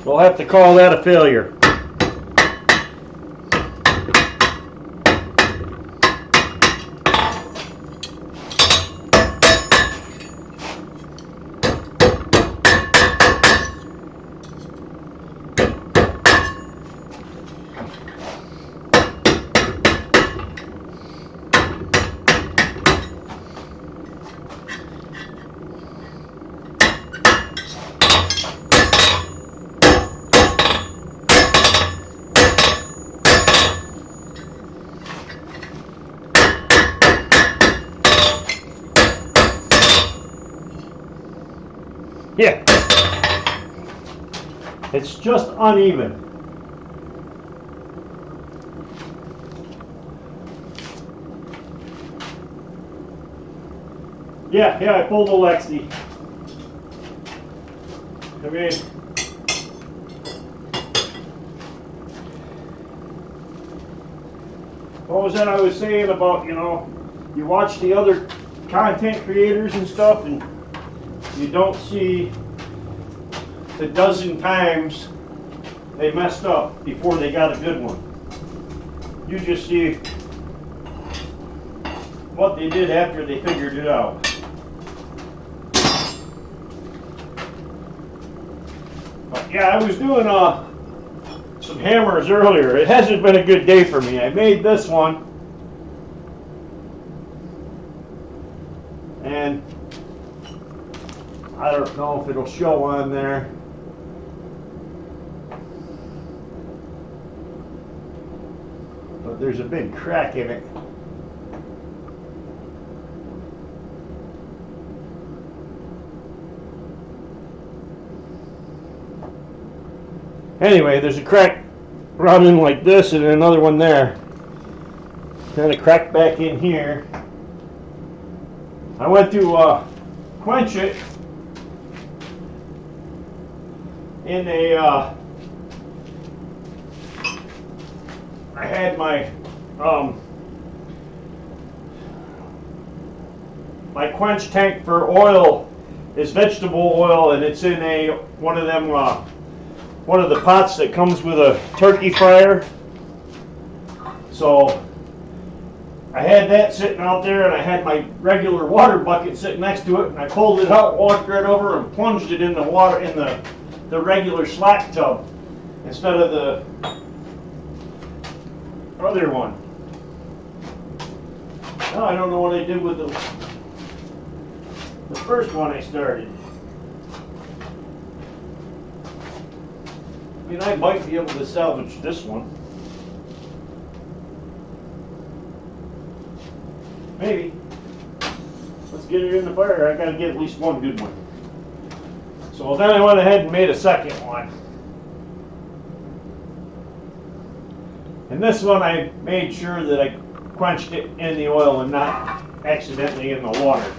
Speaker 1: we'll have to call that a failure. Yeah, it's just uneven. Yeah, I pulled a Lexi. I mean, what was that I was saying about, you watch the other content creators and stuff, and you don't see the dozen times they messed up before they got a good one. You just see what they did after they figured it out. But yeah, I was doing some hammers earlier. It hasn't been a good day for me. I made this one, and I don't know if it'll show on there. But there's a big crack in it. Anyway, there's a crack running like this and another one there. And a crack back in here. I went to quench it in a, I had my, my quench tank for oil is vegetable oil, and it's in one of them, one of the pots that comes with a turkey fryer. So I had that sitting out there, and I had my regular water bucket sitting next to it, and I pulled it out, walked right over, and plunged it in the water in the regular slack tub instead of the other one. Now I don't know what I did with the first one I started. I mean, I might be able to salvage this one. Maybe. Let's get it in the fire. I gotta get at least one good one. So then I went ahead and made a second one. And this one I made sure that I quenched it in the oil and not accidentally in the water.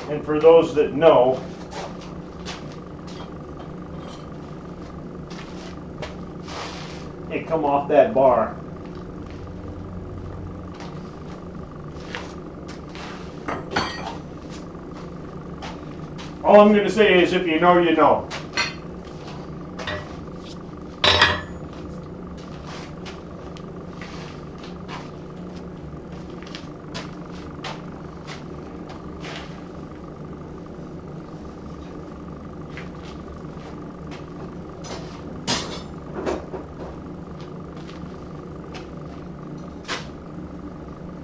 Speaker 1: And for those that know, it come off that bar. All I'm going to say is, if you know, you know.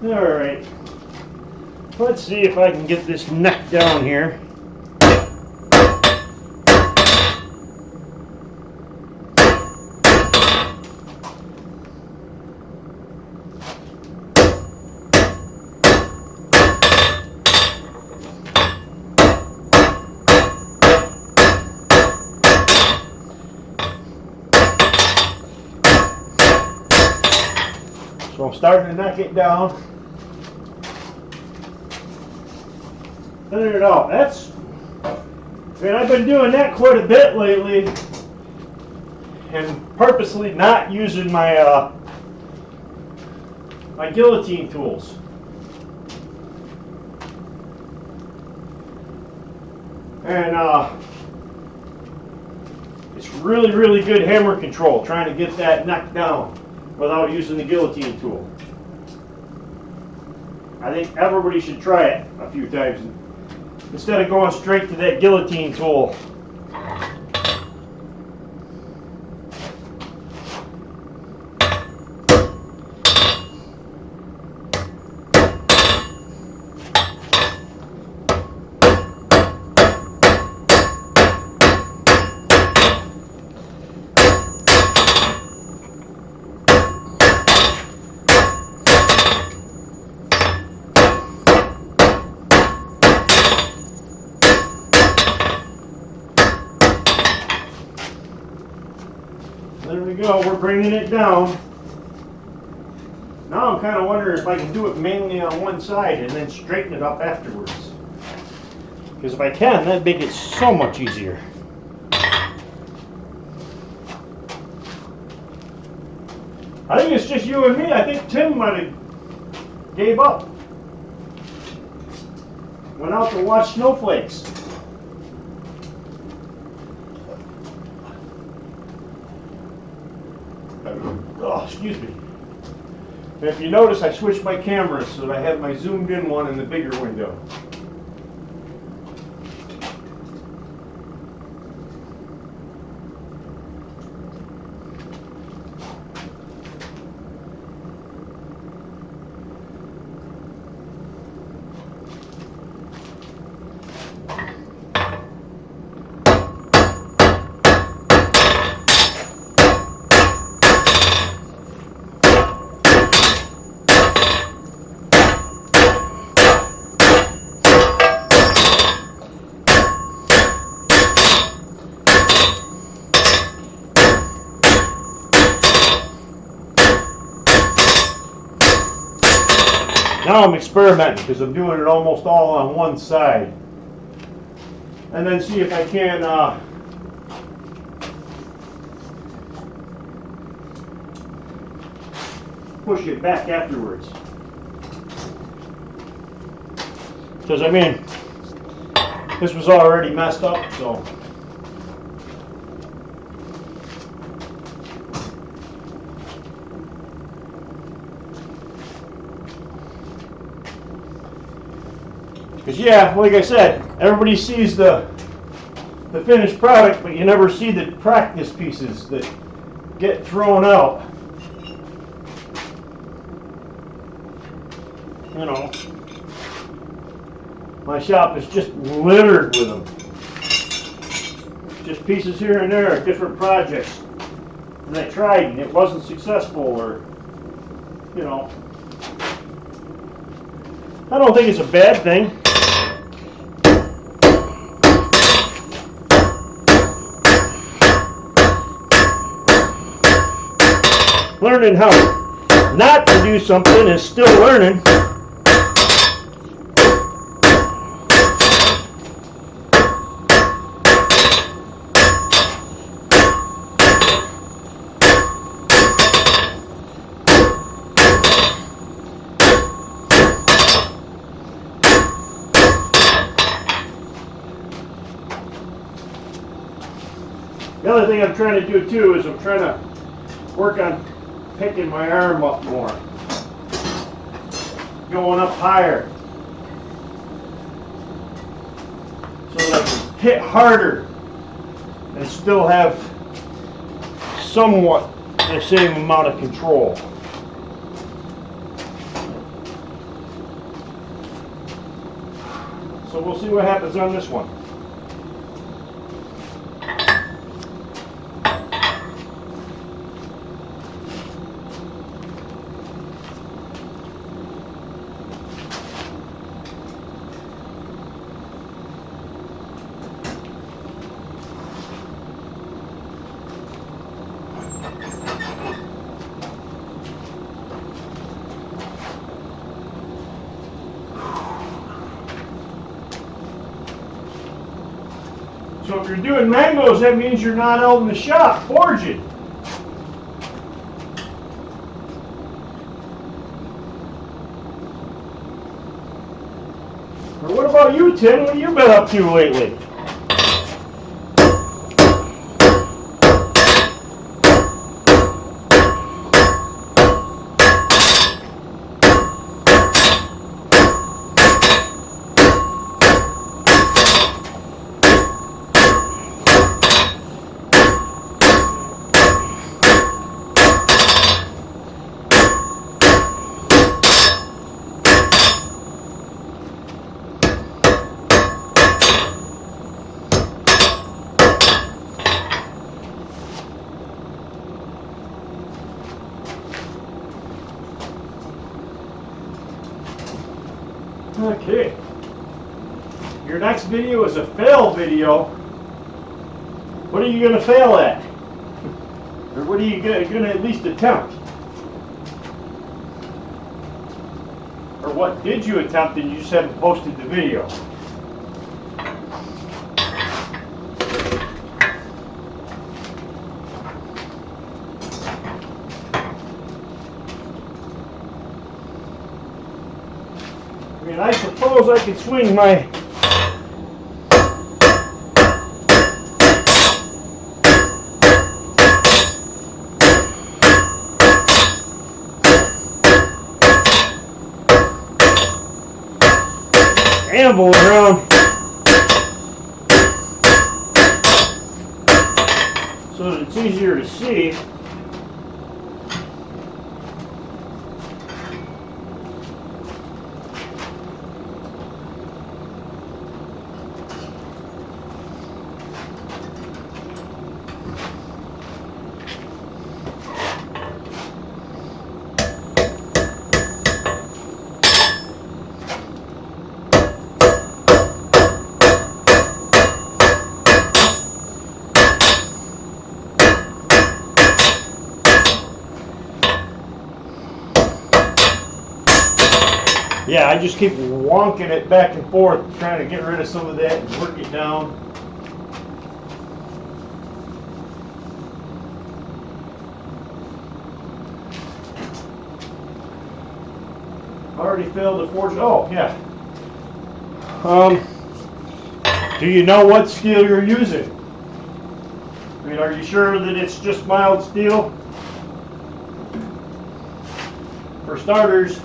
Speaker 1: All right. Let's see if I can get this neck down here. So I'm starting to knock it down. thinning it out. Man, I've been doing that quite a bit lately, and purposely not using my my guillotine tools. And it's really, really good hammer control, trying to get that neck down without using the guillotine tool. I think everybody should try it a few times instead of going straight to that guillotine tool. There we go, we're bringing it down. Now I'm kind of wondering if I can do it mainly on one side and then straighten it up afterwards. Because if I can, that'd make it so much easier. I think it's just you and me. I think Tim might have gave up. Went out to watch snowflakes. Oh, excuse me. And if you notice, I switched my cameras so that I have my zoomed in one in the bigger window. Now I'm experimenting because I'm doing it almost all on one side. And then see if I can push it back afterwards. Because I mean, this was already messed up, so. Because yeah, like I said, everybody sees the finished product, but you never see the practice pieces that get thrown out. You know, my shop is just littered with them. Just pieces here and there of different projects. And I tried and it wasn't successful, or, you know. I don't think it's a bad thing. Learning how not to do something is still learning. The other thing I'm trying to do too is I'm trying to work on picking my arm up more, going up higher, so that I can hit harder and still have somewhat the same amount of control. So we'll see what happens on this one. So if you're doing mangoes, that means you're not out in the shop forging. Or what about you, Tim? What have you been up to lately? Okay. Your next video is a fail video. What are you going to fail at? Or what are you going to at least attempt? Or what did you attempt and you just haven't posted the video? I mean, I suppose I could swing my anvil around so that it's easier to see. Yeah, I just keep wonking it back and forth, trying to get rid of some of that and work it down. Already failed to forge. Oh, yeah. Do you know what steel you're using? I mean, are you sure that it's just mild steel? For starters,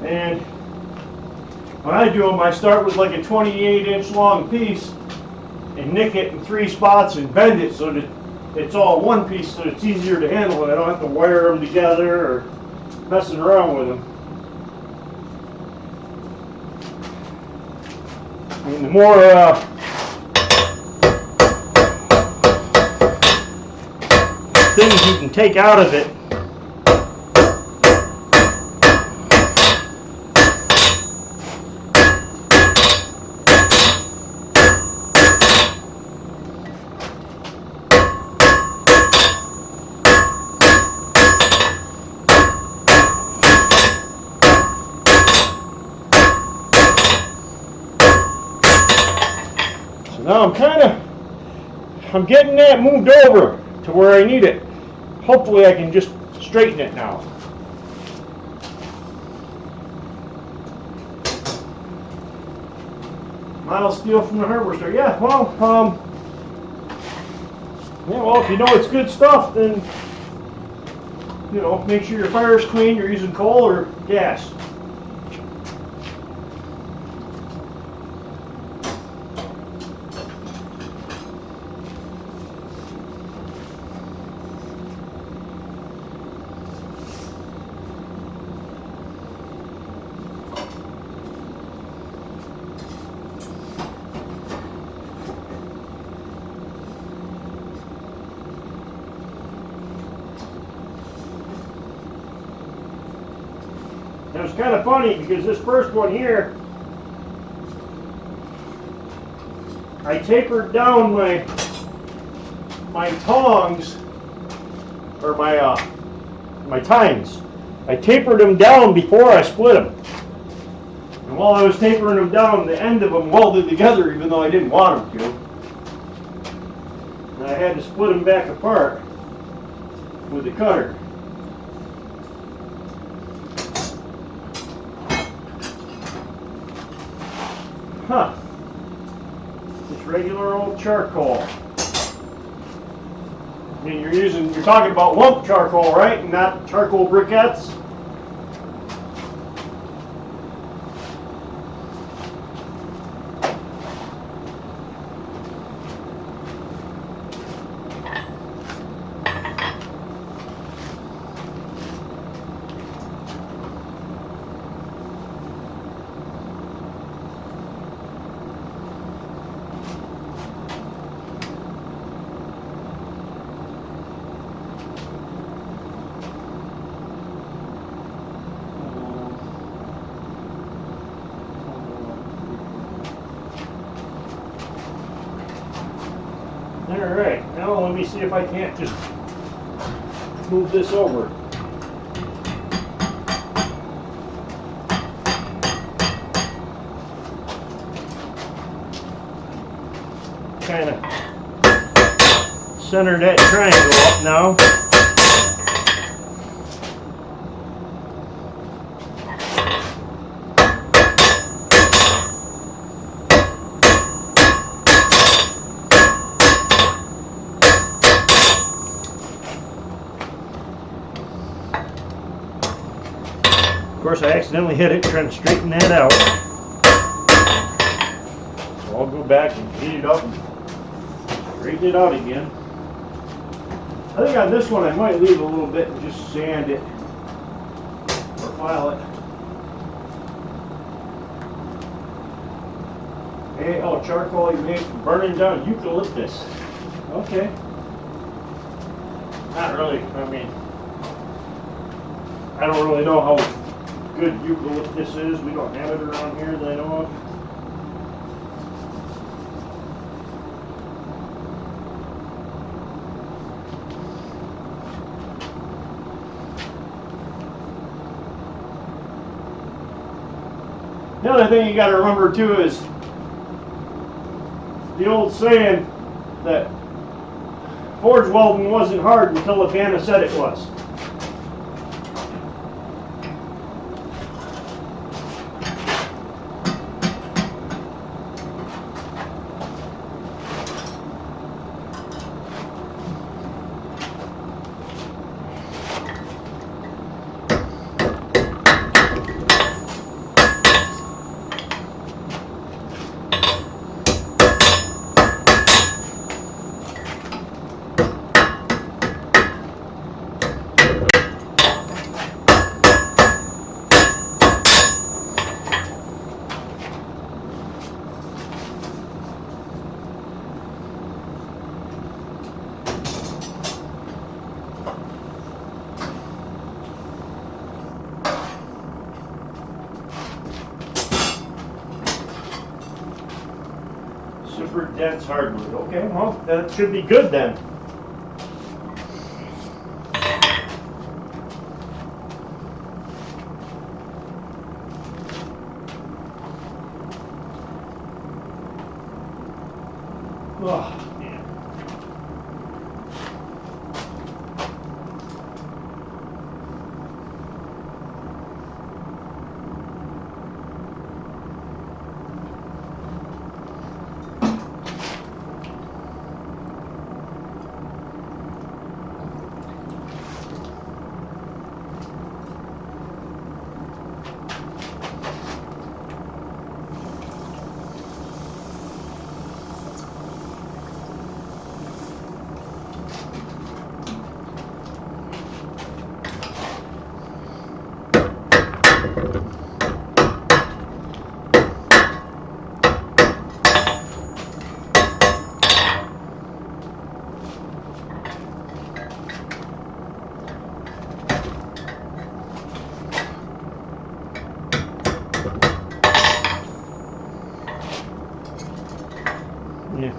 Speaker 1: and when I do them, I start with like a 28-inch long piece and nick it in 3 spots and bend it so that it's all one piece, so it's easier to handle and I don't have to wire them together or messing around with them. I mean, the more things you can take out of it, now I'm getting that moved over to where I need it. Hopefully I can just straighten it now. Mild steel from the hardware store. Yeah, well, if you know it's good stuff, then, you know, make sure your fire's clean, you're using coal or gas. It was kind of funny because this first one here, I tapered down my tongs, or my tines. I tapered them down before I split them. And while I was tapering them down, the end of them welded together even though I didn't want them to. and I had to split them back apart with the cutter. Huh. Just regular old charcoal. I mean, you're talking about lump charcoal, right? And not charcoal briquettes? Alright, now let me see if I can't just move this over. Kind of center that triangle up now. Of course, I accidentally hit it trying to straighten that out. So I'll go back and heat it up and straighten it out again. I think on this one I might leave a little bit and just sand it or file it. Hey, oh, charcoal you made from burning down eucalyptus. Okay. Not really, I mean, I don't really know how good eucalyptus is. We don't have it around here that I know of. The other thing you got to remember too is the old saying that forge welding wasn't hard until the Vanna said it was. Super dense hardwood. Okay, well, that should be good then. Oh, man. Yeah.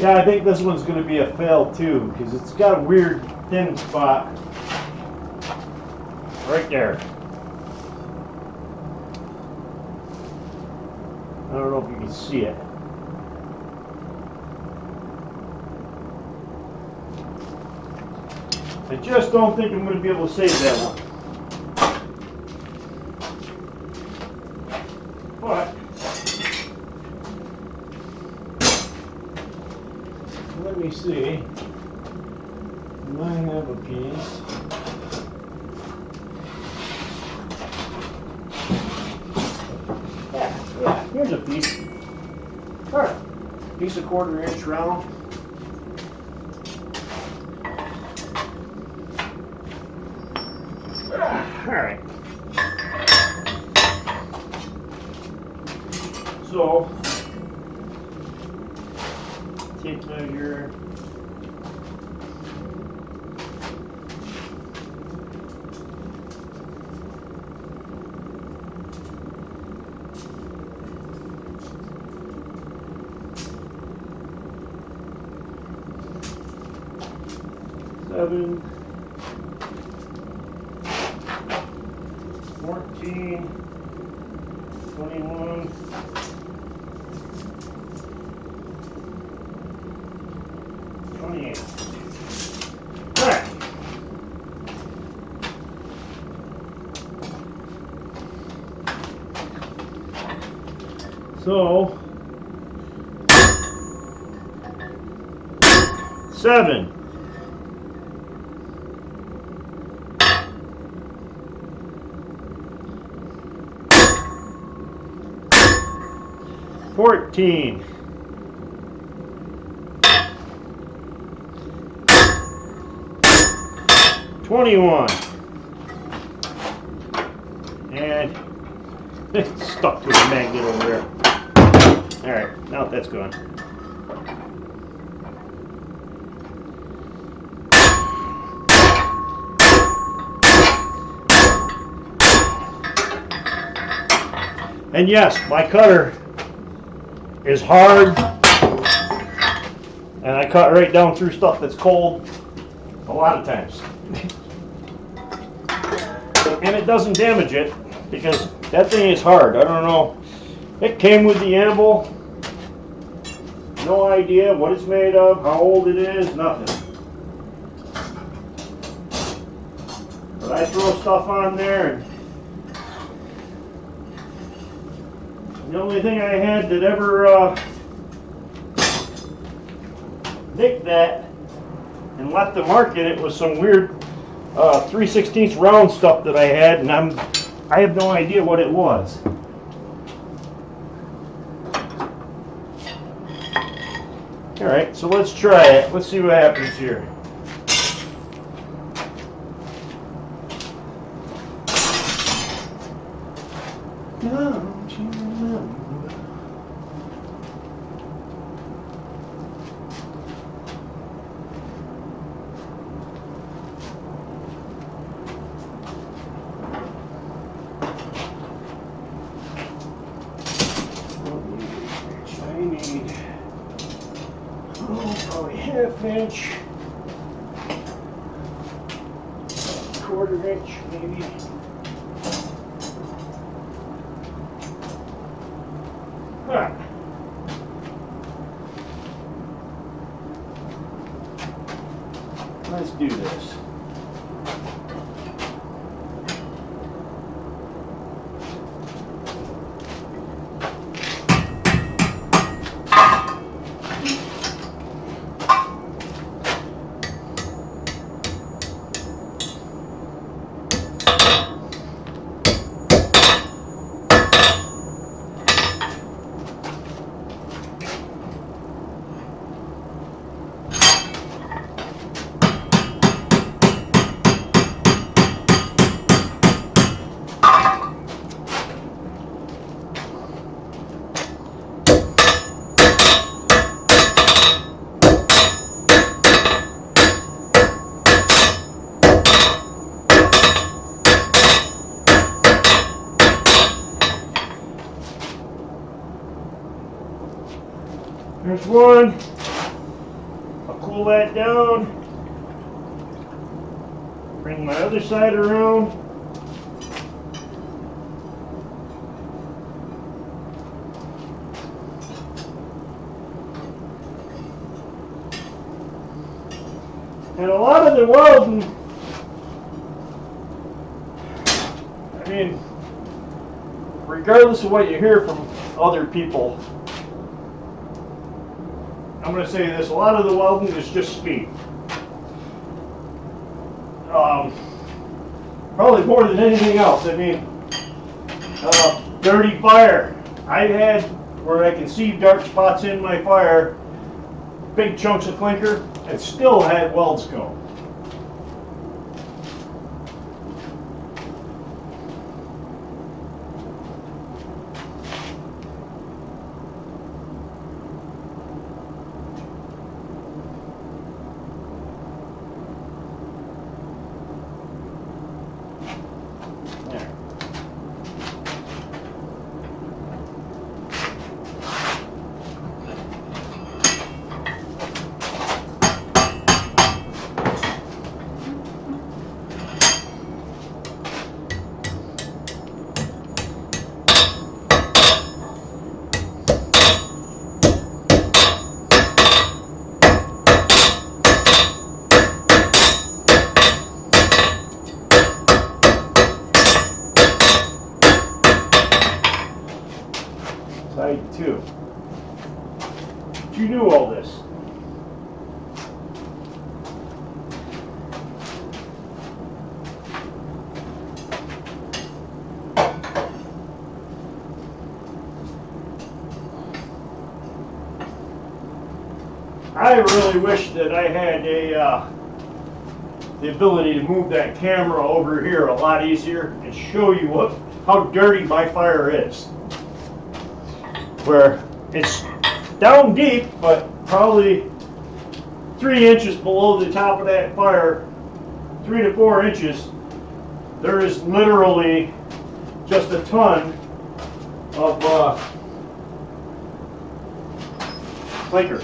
Speaker 1: Yeah, I think this one's going to be a fail too, because it's got a weird thin spot right there. I don't know if you can see it. I just don't think I'm going to be able to save that one. But let me see. I might have a piece. Yeah, here's a piece. All right, piece of 1/4 inch round. All right. So, tape measure. Seven, 14, 21, 28. All right. So 7. 14. 21. And it's stuck with a magnet over there. Alright, now that's gone. And yes, my cutter is hard, and I cut right down through stuff that's cold a lot of times. And it doesn't damage it because that thing is hard. I don't know. It came with the animal. No idea what it's made of, how old it is, nothing. But I throw stuff on there, and the only thing I had that ever nicked that and left a mark in it was some weird 3/16 round stuff that I had, and I have no idea what it was. All right, so let's try it. Let's see what happens here. Don't you remember? I need probably 1/2 inch, 1/4 inch maybe. All right. Let's do this. There's one. cool that down. Bring my other side around. And a lot of the welding, I mean, regardless of what you hear from other people, I'm going to say this, a lot of the welding is just speed. Probably more than anything else. I mean, dirty fire. I've had where I can see dark spots in my fire, big chunks of clinker, and still had welds go. Side 2. But you knew all this. I really wish that I had the ability to move that camera over here a lot easier and show you how dirty my fire is. Where it's down deep, but probably 3 inches below the top of that fire, 3 to 4 inches, there is literally just a ton of clinker.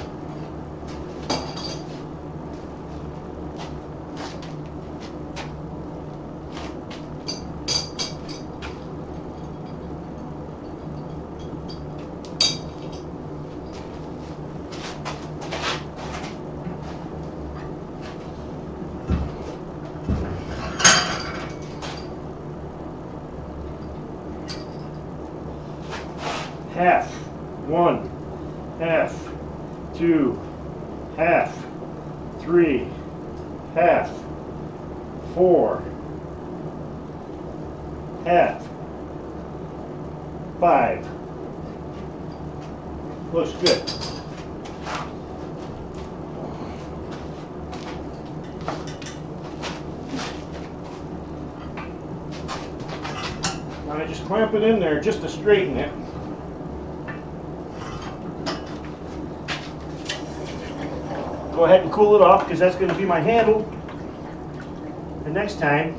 Speaker 1: Half, 1, half, 2, half, 3, half, 4, half, 5. Looks good. Now I just clamp it in there just to straighten it. Go ahead and cool it off because that's going to be my handle the next time.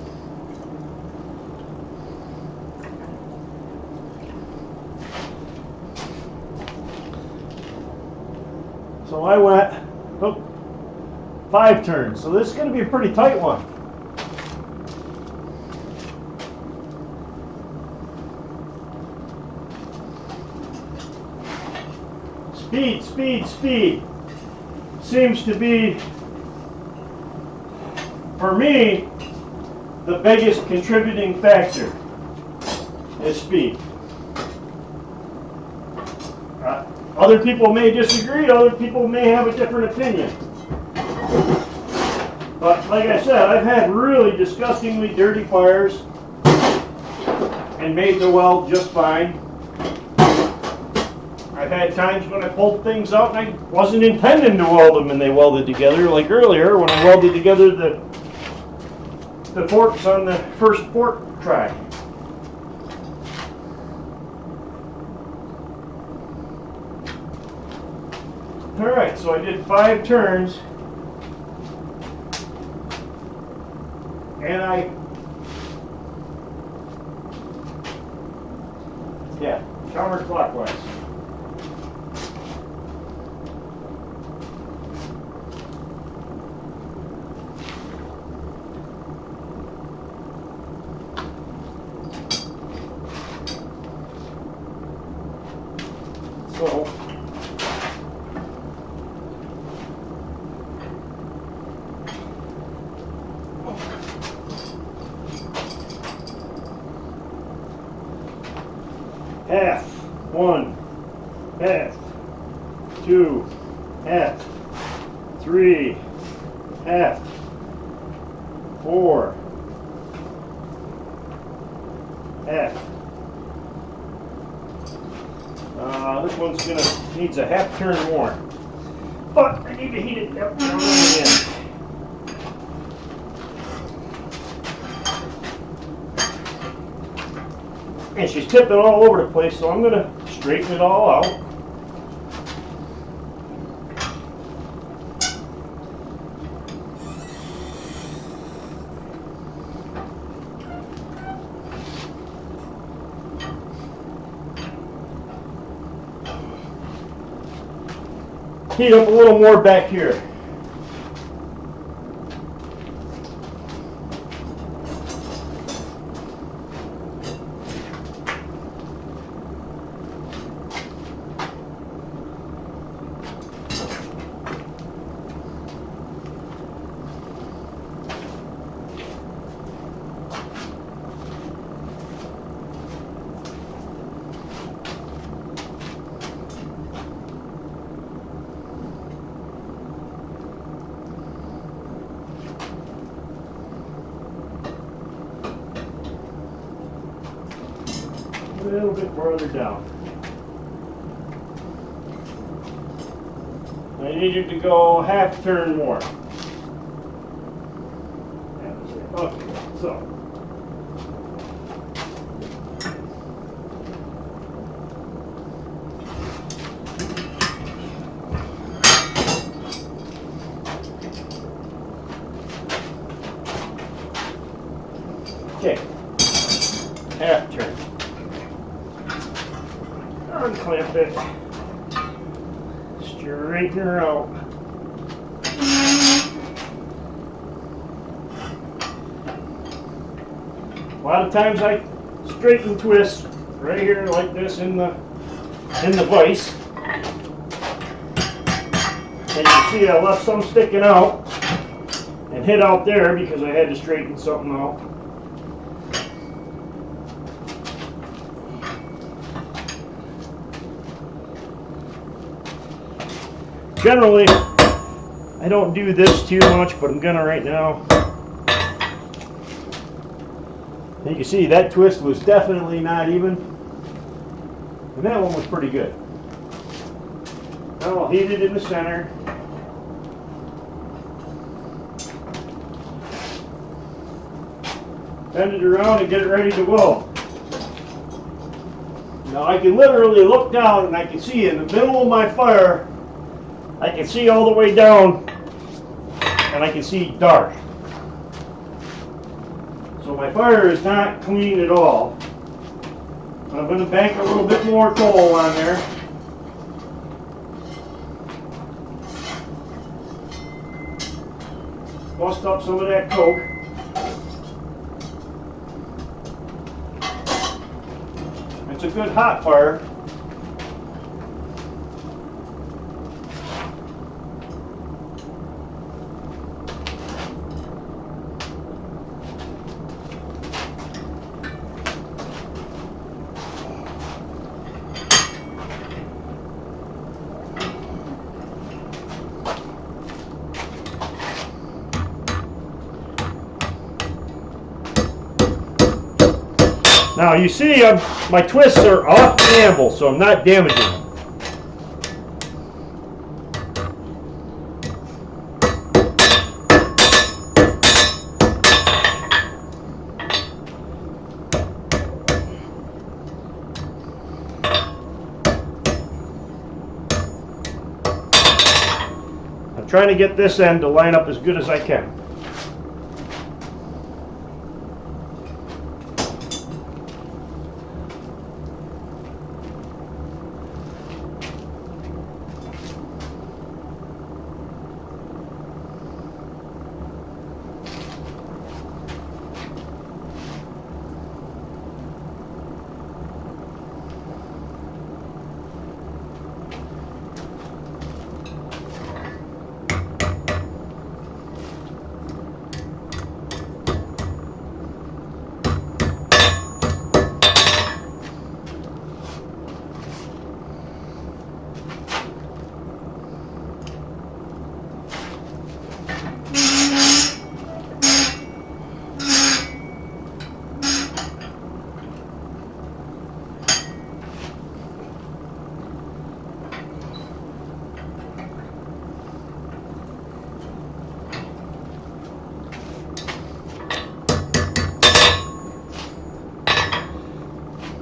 Speaker 1: So I went 5 turns. So this is going to be a pretty tight one. Speed, speed, speed seems to be, for me, the biggest contributing factor is speed. Other people may disagree, other people may have a different opinion. But like I said, I've had really disgustingly dirty fires and made the weld just fine. I've had times when I pulled things out and I wasn't intending to weld them and they welded together, like earlier when I welded together the forks on the first fork try. Alright, so I did 5 turns and counterclockwise. half, 1, half, 2, half, 3, half, 4, half. This one's needs a half turn more, but I need to heat it up down again. And she's tipping all over the place, so I'm going to straighten it all out. Heat up a little more back here. A little bit further down. I need you to go half turn more. Okay, so. Okay, half turn. Unclamp it, straighten her out. A lot of times I straighten twist right here like this in the vise. And you can see I left some sticking out and hit out there because I had to straighten something out. Generally, I don't do this too much, but I'm gonna right now. And you can see that twist was definitely not even, and that one was pretty good. Now I'll heat it in the center. Bend it around and get it ready to weld. Now I can literally look down and I can see in the middle of my fire, I can see all the way down, and I can see dark. So my fire is not clean at all. I'm going to bank a little bit more coal on there. Bust up some of that coke. It's a good hot fire. Now you see my twists are off the anvil, so I'm not damaging them. I'm trying to get this end to line up as good as I can.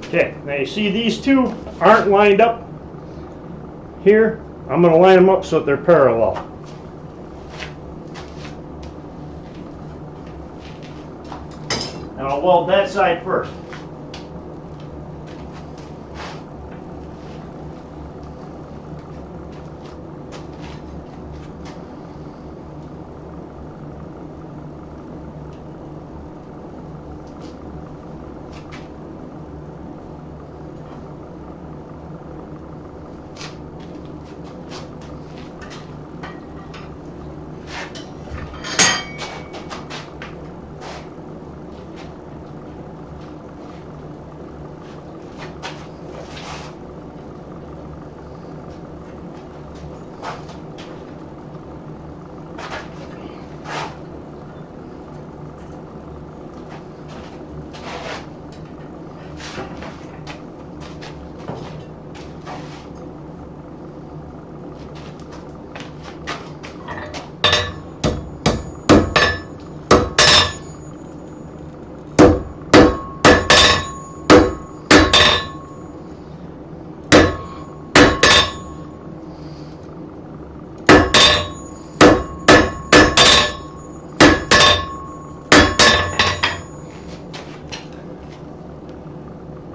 Speaker 1: Okay, now you see these two aren't lined up here. I'm going to line them up so that they're parallel. And I'll weld that side first.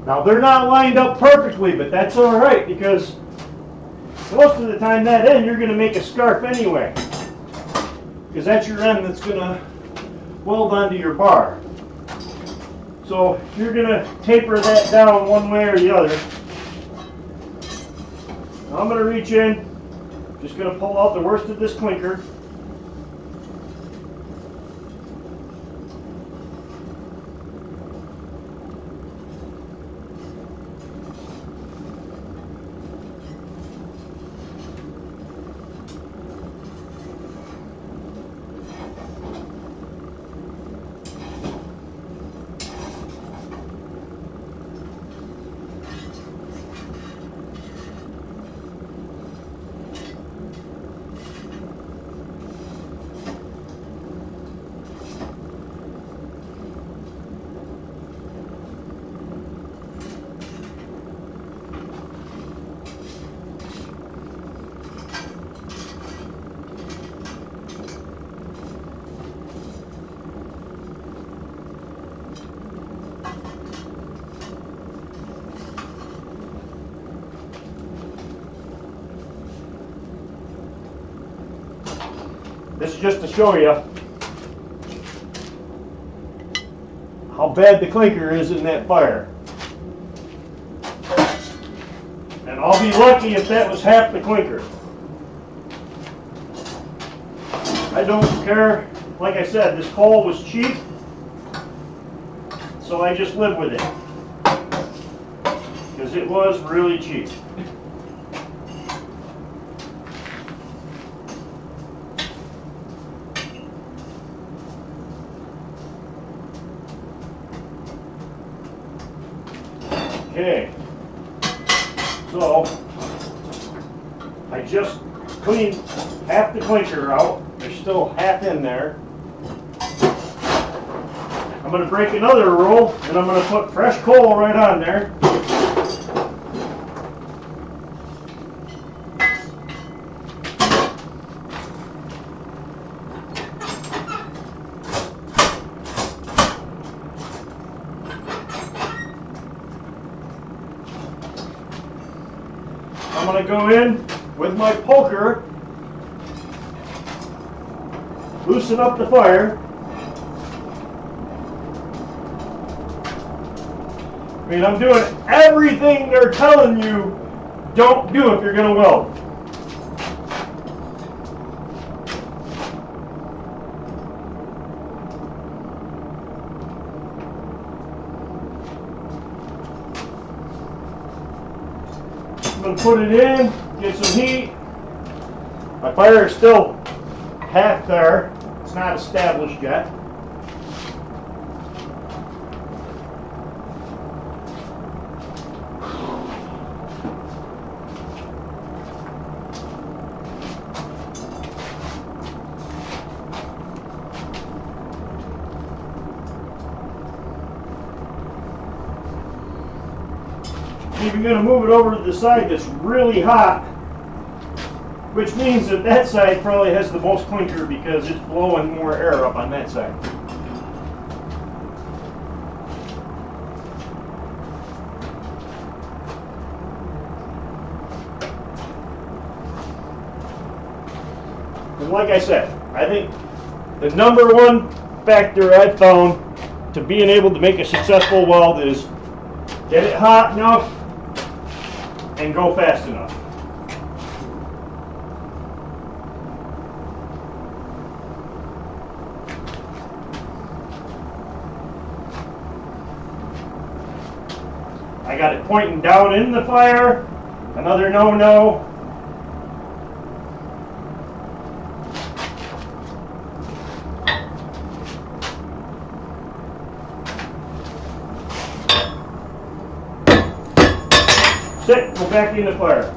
Speaker 1: Now they're not lined up perfectly, but that's all right because most of the time that end you're going to make a scarf anyway, because that's your end that's going to weld onto your bar. So you're going to taper that down one way or the other. Now I'm going to reach in, just going to pull out the worst of this clinker. This is just to show you how bad the clinker is in that fire. And I'll be lucky if that was half the clinker. I don't care. Like I said, this coal was cheap, so I just live with it. Because it was really cheap. Okay, so I just cleaned half the clinker out. There's still half in there. I'm going to break another roll and I'm going to put fresh coal right on there. I'm going to go in with my poker, loosen up the fire. I mean, I'm doing everything they're telling you don't do if you're going to weld. I'm going to put it in, get some heat. My fire is still half there. It's not established yet. even going to move it over to the side that's really hot, which means that that side probably has the most clinker because it's blowing more air up on that side. And like I said, I think the number one factor I've found to being able to make a successful weld is get it hot enough and go fast enough. I got it pointing down in the fire. Another no-no. Sit, go back in the fire.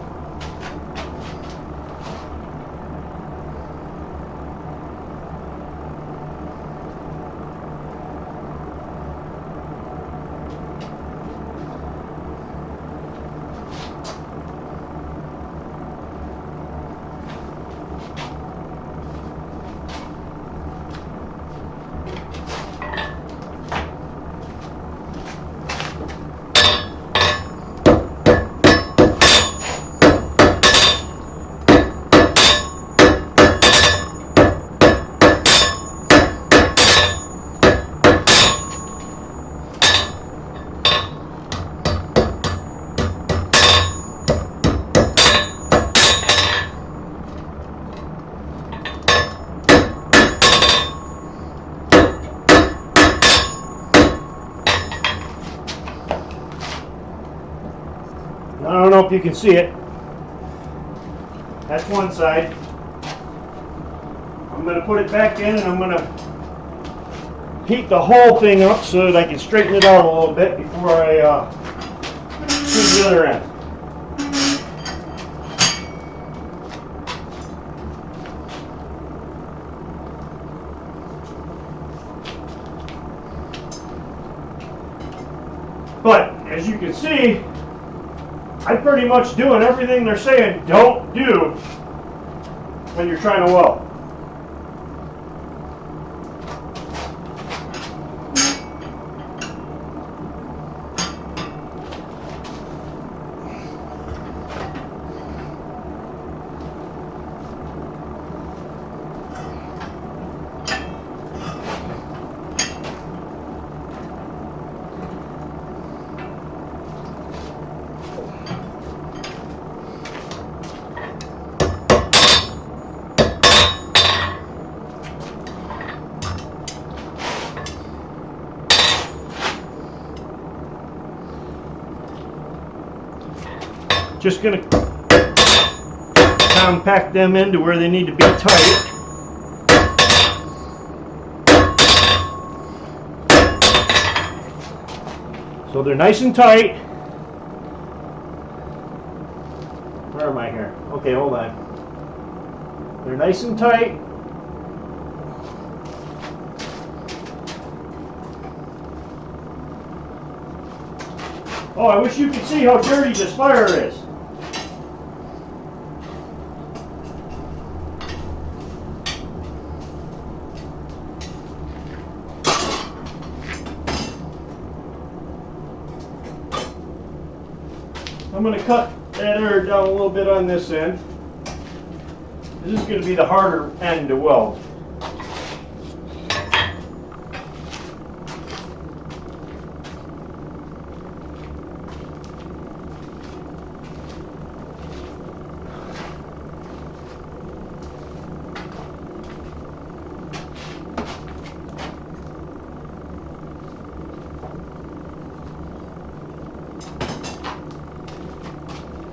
Speaker 1: I don't know if you can see it. That's one side. I'm going to put it back in and I'm going to heat the whole thing up so that I can straighten it out a little bit before I do the other end. But as you can see, I'm pretty much doing everything they're saying don't do when you're trying to weld. Just going to compact them into where they need to be tight. So they're nice and tight. Where am I here? Okay, hold on. They're nice and tight. Oh, I wish you could see how dirty this fire is. I'm going to cut that air down a little bit on this end. This is going to be the harder end to weld.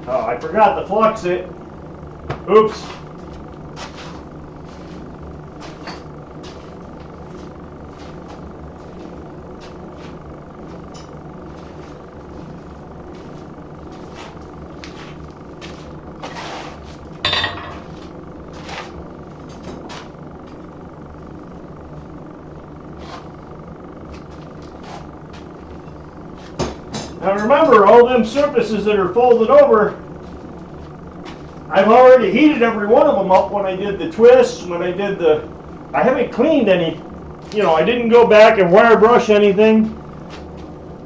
Speaker 1: Oh, I forgot to flux it. Oops. Now remember, all them surfaces that are folded over, I've already heated every one of them up when I did the twists, when I did the, I haven't cleaned any, I didn't go back and wire brush anything.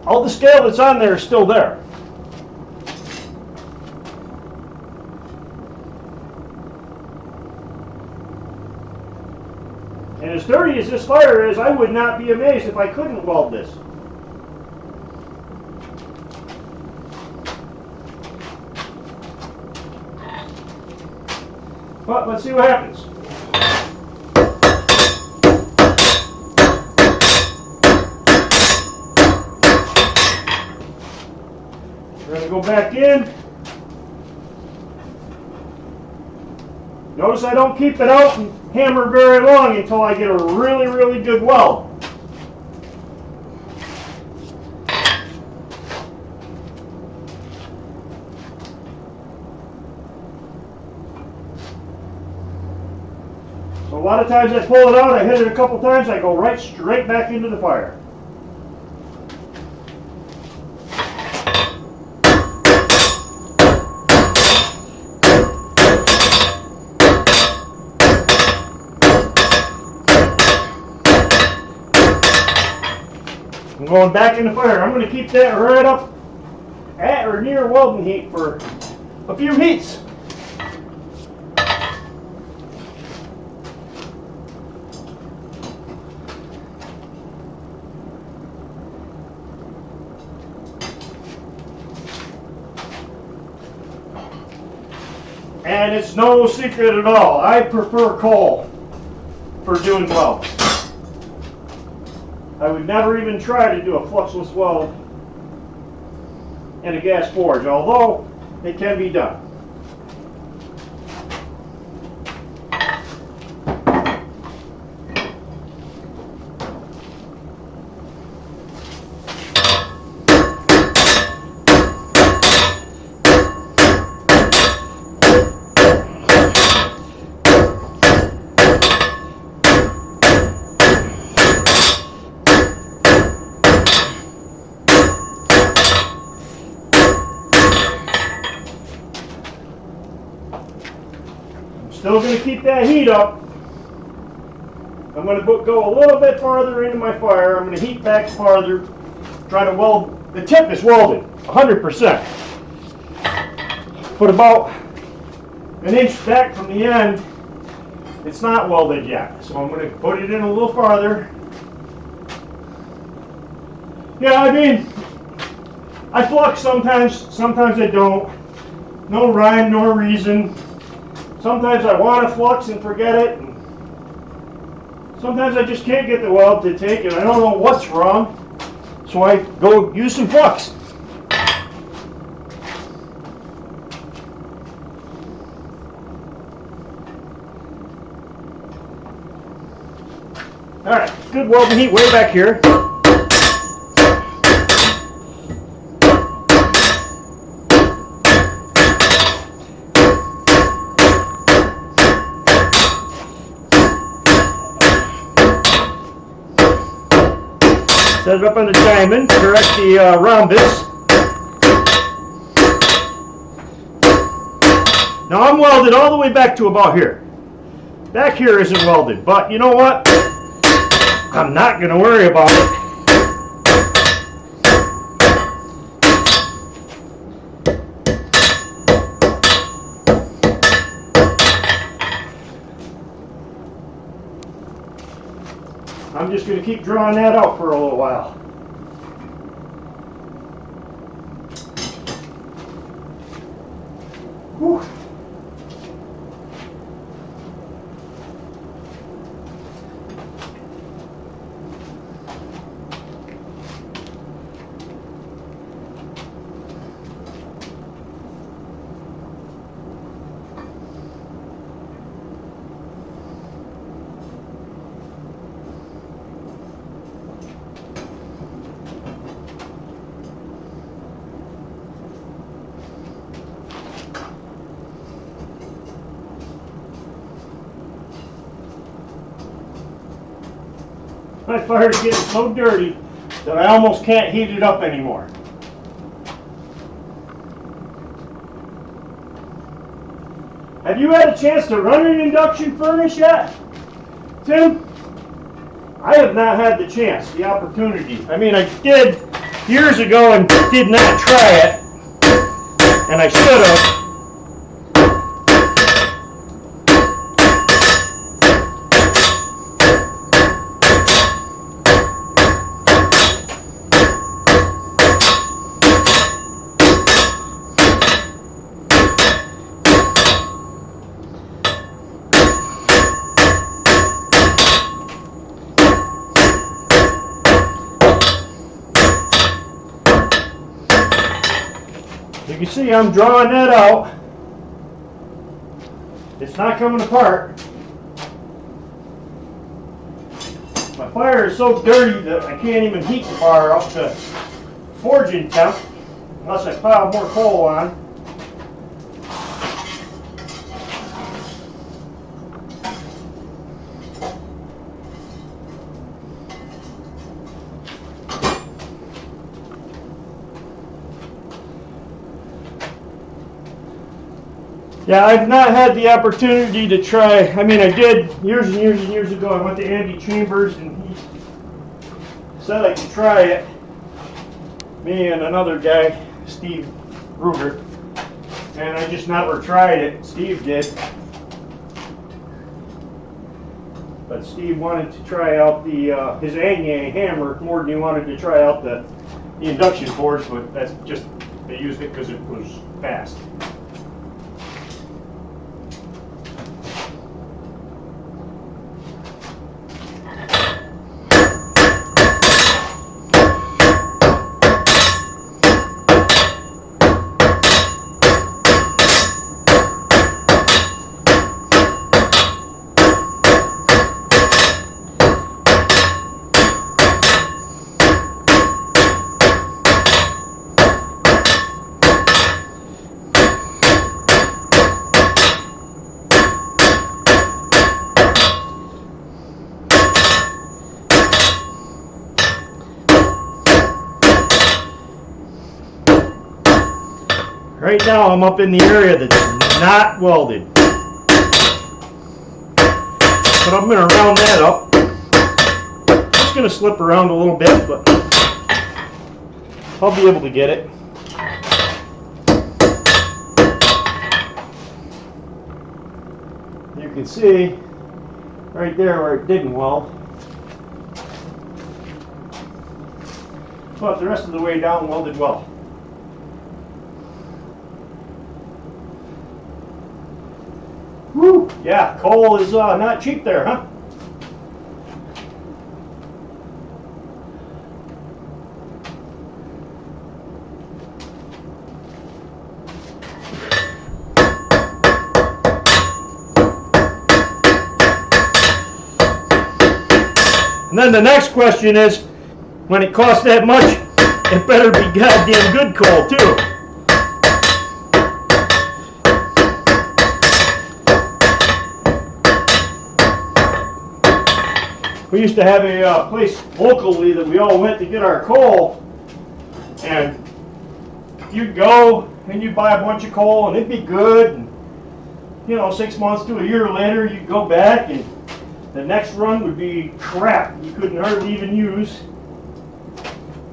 Speaker 1: All the scale that's on there is still there. And as dirty as this fire is, I would not be amazed if I couldn't weld this. But let's see what happens. We're going to go back in. Notice I don't keep it out and hammer very long until I get a really, really good weld. So a lot of times I pull it out, I hit it a couple times, I go right straight back into the fire. I'm going back in the fire. I'm going to keep that right up at or near welding heat for a few heats. And it's no secret at all, I prefer coal for doing welds. I would never even try to do a fluxless weld in a gas forge, although it can be done. Still going to keep that heat up. I'm going to go a little bit farther into my fire. I'm going to heat back farther, try to weld. The tip is welded 100%, but about an inch back from the end, it's not welded yet. So I'm going to put it in a little farther. Yeah, I mean, I flux sometimes I don't. No rhyme, no reason. Sometimes I want to flux and forget it. And sometimes I just can't get the weld to take it. I don't know what's wrong. So I go use some flux. Alright, good welding heat way back here. Set it up on the diamond, correct the rhombus. Now I'm welded all the way back to about here. Back here isn't welded, but you know what? I'm not going to worry about it. I'm just going to keep drawing that out for a little while. Whew. My fire is getting so dirty that I almost can't heat it up anymore. Have you had a chance to run an induction furnace yet, Tim? I have not had the chance, the opportunity. I mean, I did years ago and did not try it, and I should have. You can see I'm drawing that out. It's not coming apart. My fire is so dirty that I can't even heat the fire up to forging temp unless I pile more coal on. Yeah, I've not had the opportunity to try. I mean, I did years and years and years ago. I went to Andy Chambers and he said I could try it. Me and another guy, Steve Ruger, and I just never tried it. Steve did. But Steve wanted to try out the his Anye hammer more than he wanted to try out the induction forge, but that's just, they used it because it was fast. Right now I'm up in the area that's not welded. But I'm going to round that up. It's going to slip around a little bit, but I'll be able to get it. You can see right there where it didn't weld. But the rest of the way down welded well. Woo! Yeah, coal is not cheap there, huh? And then the next question is, when it costs that much, it better be goddamn good coal too. We used to have a place locally that we all went to get our coal, and you'd go and you'd buy a bunch of coal and it'd be good, and, you know, 6 months to a year later you'd go back and the next run would be crap you couldn't hardly even use,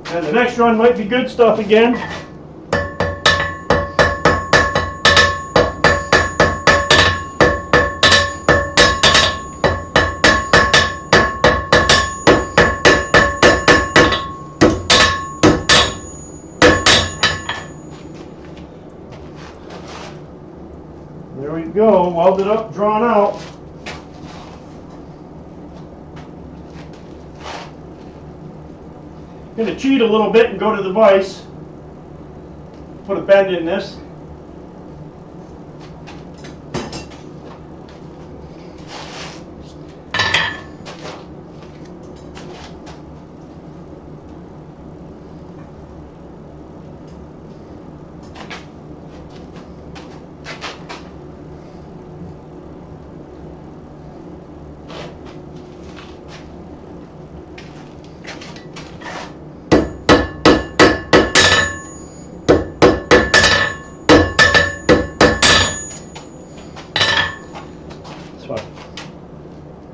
Speaker 1: and the next run might be good stuff again. There we go, welded up, drawn out. I'm going to cheat a little bit and go to the vise. Put a bend in this.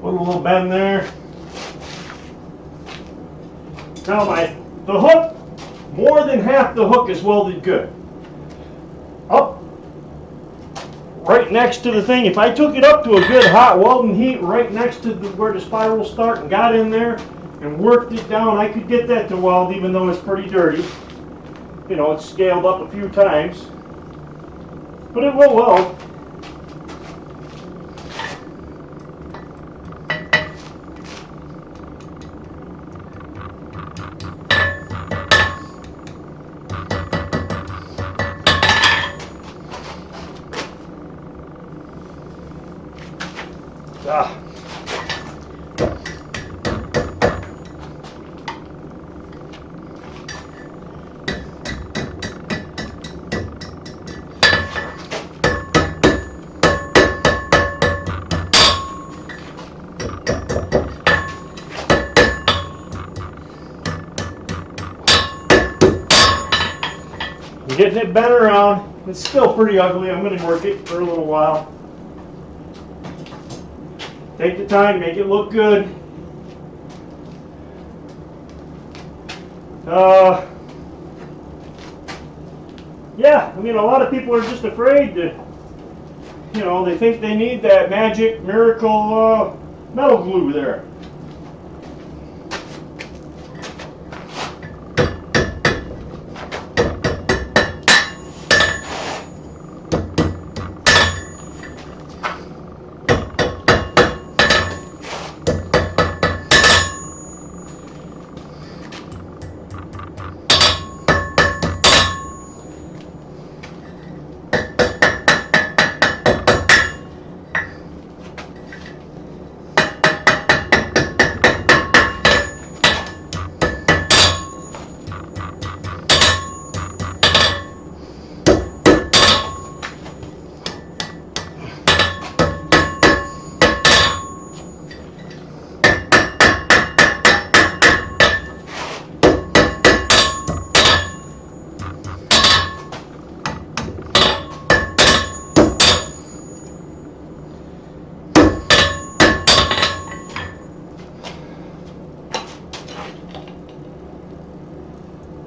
Speaker 1: Put a little bend there. Now the hook, more than half the hook is welded good. Up, right next to the thing, if I took it up to a good hot welding heat right next to where the spirals start and got in there and worked it down, I could get that to weld even though it's pretty dirty. You know, it's scaled up a few times, but it will weld. Ah. I'm getting it bent around. It's still pretty ugly. I'm going to work it for a little while. Take the time, make it look good. Yeah, I mean, a lot of people are just afraid to, you know, they think they need that magic miracle metal glue there.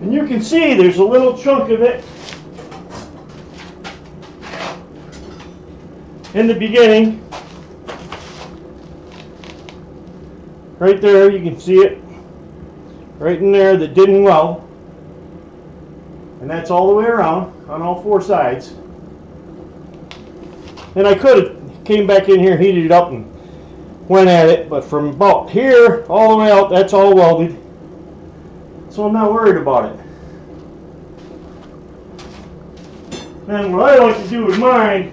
Speaker 1: And you can see there's a little chunk of it in the beginning. Right there, you can see it. Right in there that didn't weld. And that's all the way around on all four sides. And I could have came back in here, heated it up, and went at it, but from about here all the way out, that's all welded. So I'm not worried about it. Then what I like to do with mine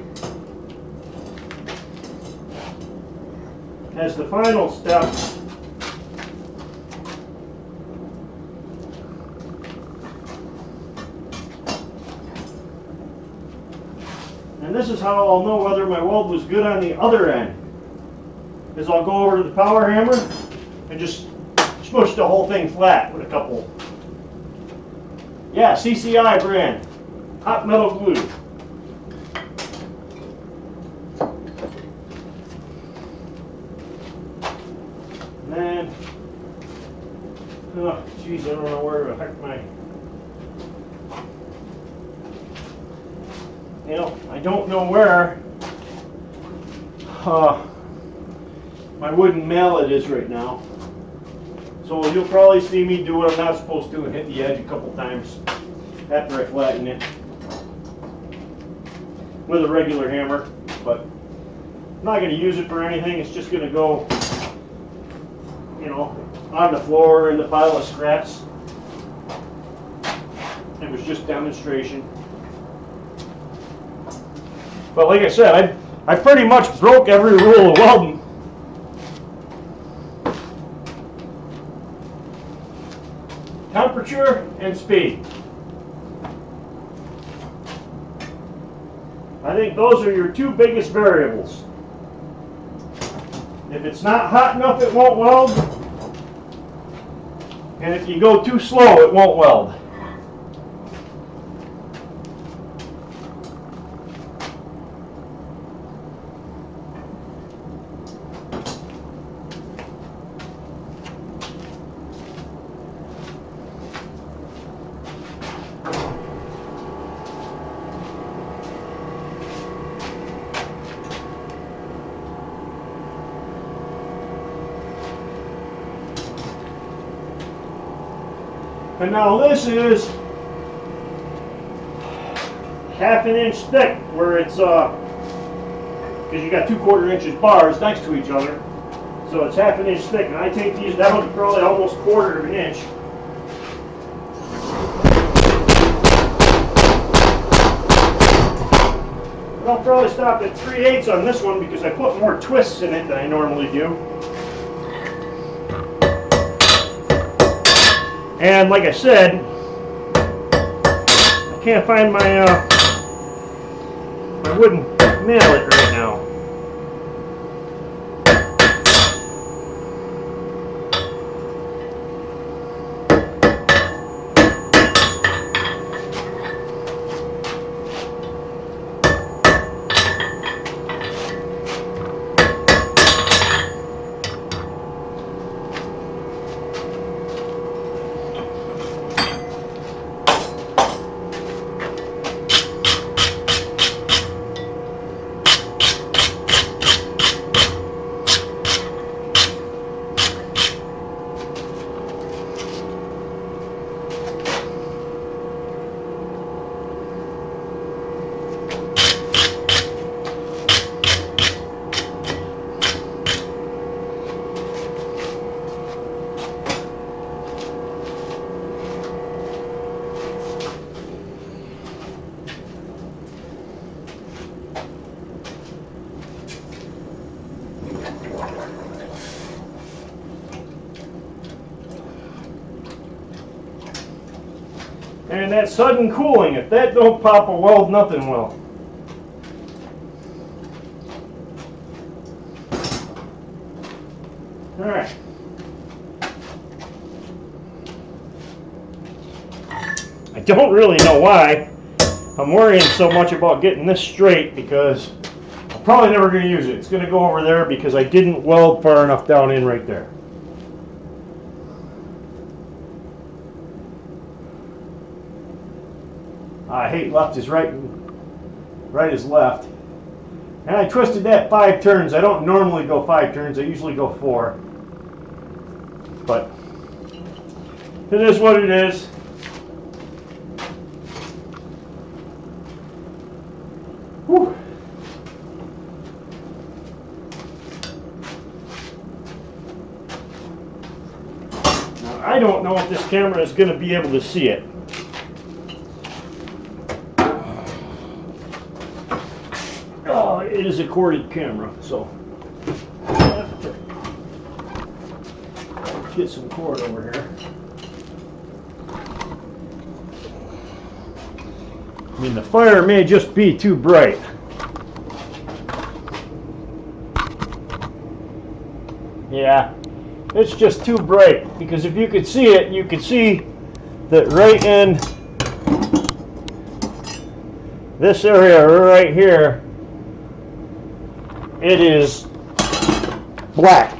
Speaker 1: as the final step and this is how I'll know whether my weld was good on the other end, is I'll go over to the power hammer and just smush the whole thing flat with a couple, yeah, CCI brand hot metal glue. And then, oh geez, I don't know where the heck I don't know where my wooden mallet is right now. So you'll probably see me do what I'm not supposed to and hit the edge a couple times after I flatten it with a regular hammer, but I'm not going to use it for anything. It's just going to go, you know, on the floor in the pile of scraps. It was just demonstration. But like I said, I pretty much broke every rule of welding. Temperature and speed. I think those are your two biggest variables. If it's not hot enough, it won't weld. And if you go too slow, it won't weld. And now this is ½ inch thick, where it's because you got 2/4 inches bars next to each other, so it's ½ inch thick. And I take these, that'll be probably almost 1/4 inch. I'll probably stop at 3/8 on this one because I put more twists in it than I normally do. And like I said, I can't find my my wooden mallet right now. And that sudden cooling, if that don't pop a weld, nothing will. All right. I don't really know why I'm worrying so much about getting this straight, because I'm probably never going to use it. It's going to go over there because I didn't weld far enough down in right there. I hate left is right and right is left. And I twisted that 5 turns. I don't normally go 5 turns. I usually go 4. But it is what it is. Whew. Now, I don't know if this camera is going to be able to see it. It is a corded camera, so I have to get some cord over here. I mean, the fire may just be too bright. Yeah, it's just too bright, because if you could see it, you could see that right in this area right here, it is black.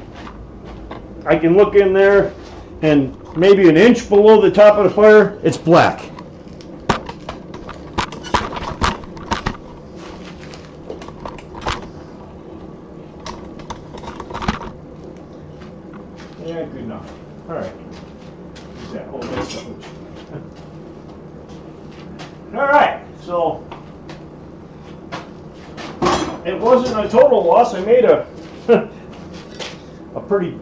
Speaker 1: I can look in there, and maybe an inch below the top of the fire, it's black. Yeah, good enough. All right. Use that whole mess up. All right, so it wasn't a total loss. I made a a pretty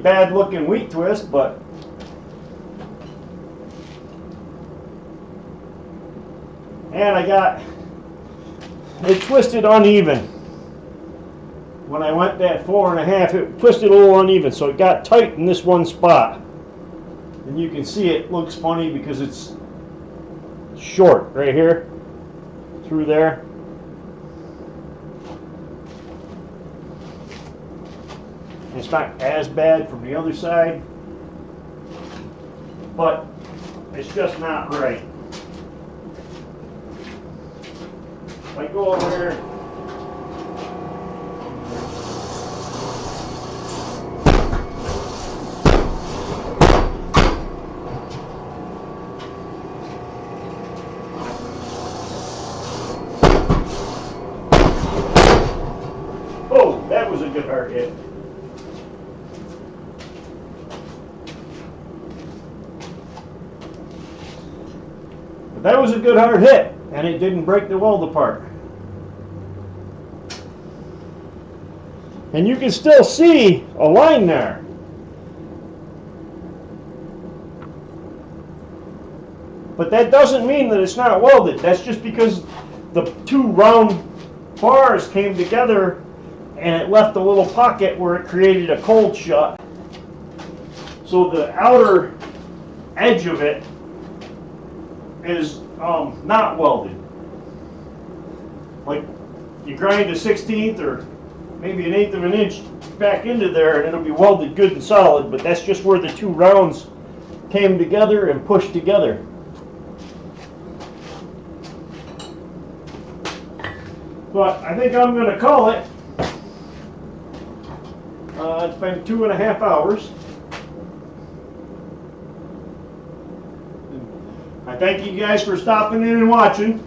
Speaker 1: bad looking wheat twist, but and I got it twisted uneven. When I went that 4.5, it twisted a little uneven, so it got tight in this one spot. And you can see it looks funny because it's short right here through there. It's not as bad from the other side, but it's just not right. If I go over here, oh, that was a good hard hit. That was a good hard hit, and it didn't break the weld apart. And you can still see a line there. But that doesn't mean that it's not welded. That's just because the two round bars came together and it left a little pocket where it created a cold shut. So the outer edge of it is not welded. Like you grind a 1/16 or maybe 1/8 of an inch back into there and it'll be welded good and solid, but that's just where the two rounds came together and pushed together. But I think I'm going to call it. It's been 2.5 hours. I thank you guys for stopping in and watching.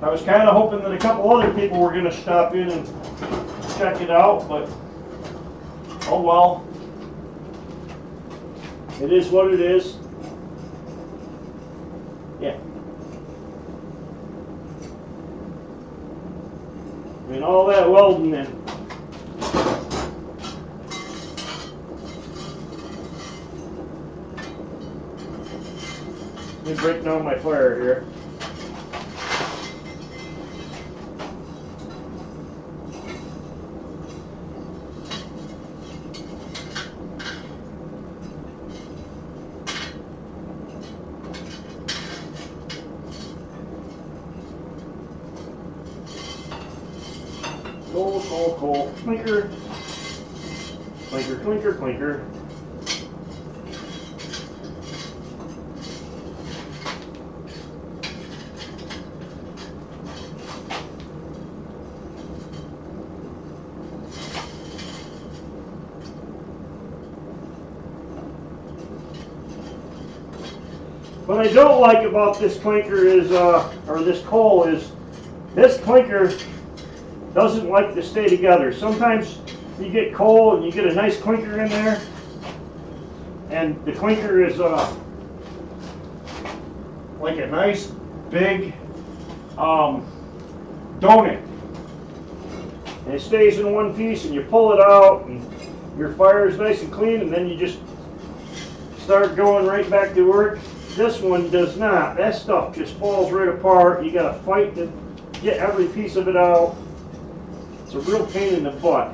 Speaker 1: I was kind of hoping that a couple other people were going to stop in and check it out, but oh well. It is what it is. Yeah. I mean, all that welding and let me break down my fire here. Coal, clinker, clinker, clinker, clinker. What I don't like about this clinker is, or this coal is, this clinker doesn't like to stay together. Sometimes you get coal and you get a nice clinker in there, and the clinker is like a nice big donut. And it stays in one piece, and you pull it out, and your fire is nice and clean, and then you just start going right back to work. This one does not. That stuff just falls right apart. You got to fight to get every piece of it out. It's a real pain in the butt.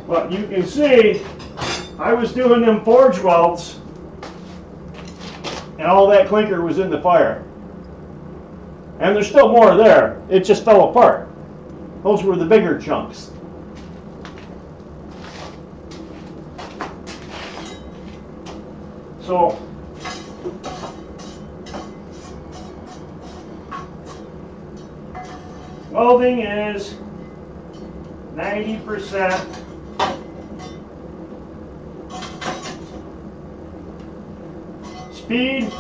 Speaker 1: But you can see, I was doing them forge welds, and all that clinker was in the fire. And there's still more there. It just fell apart. Those were the bigger chunks. So, welding is 90%. Speed.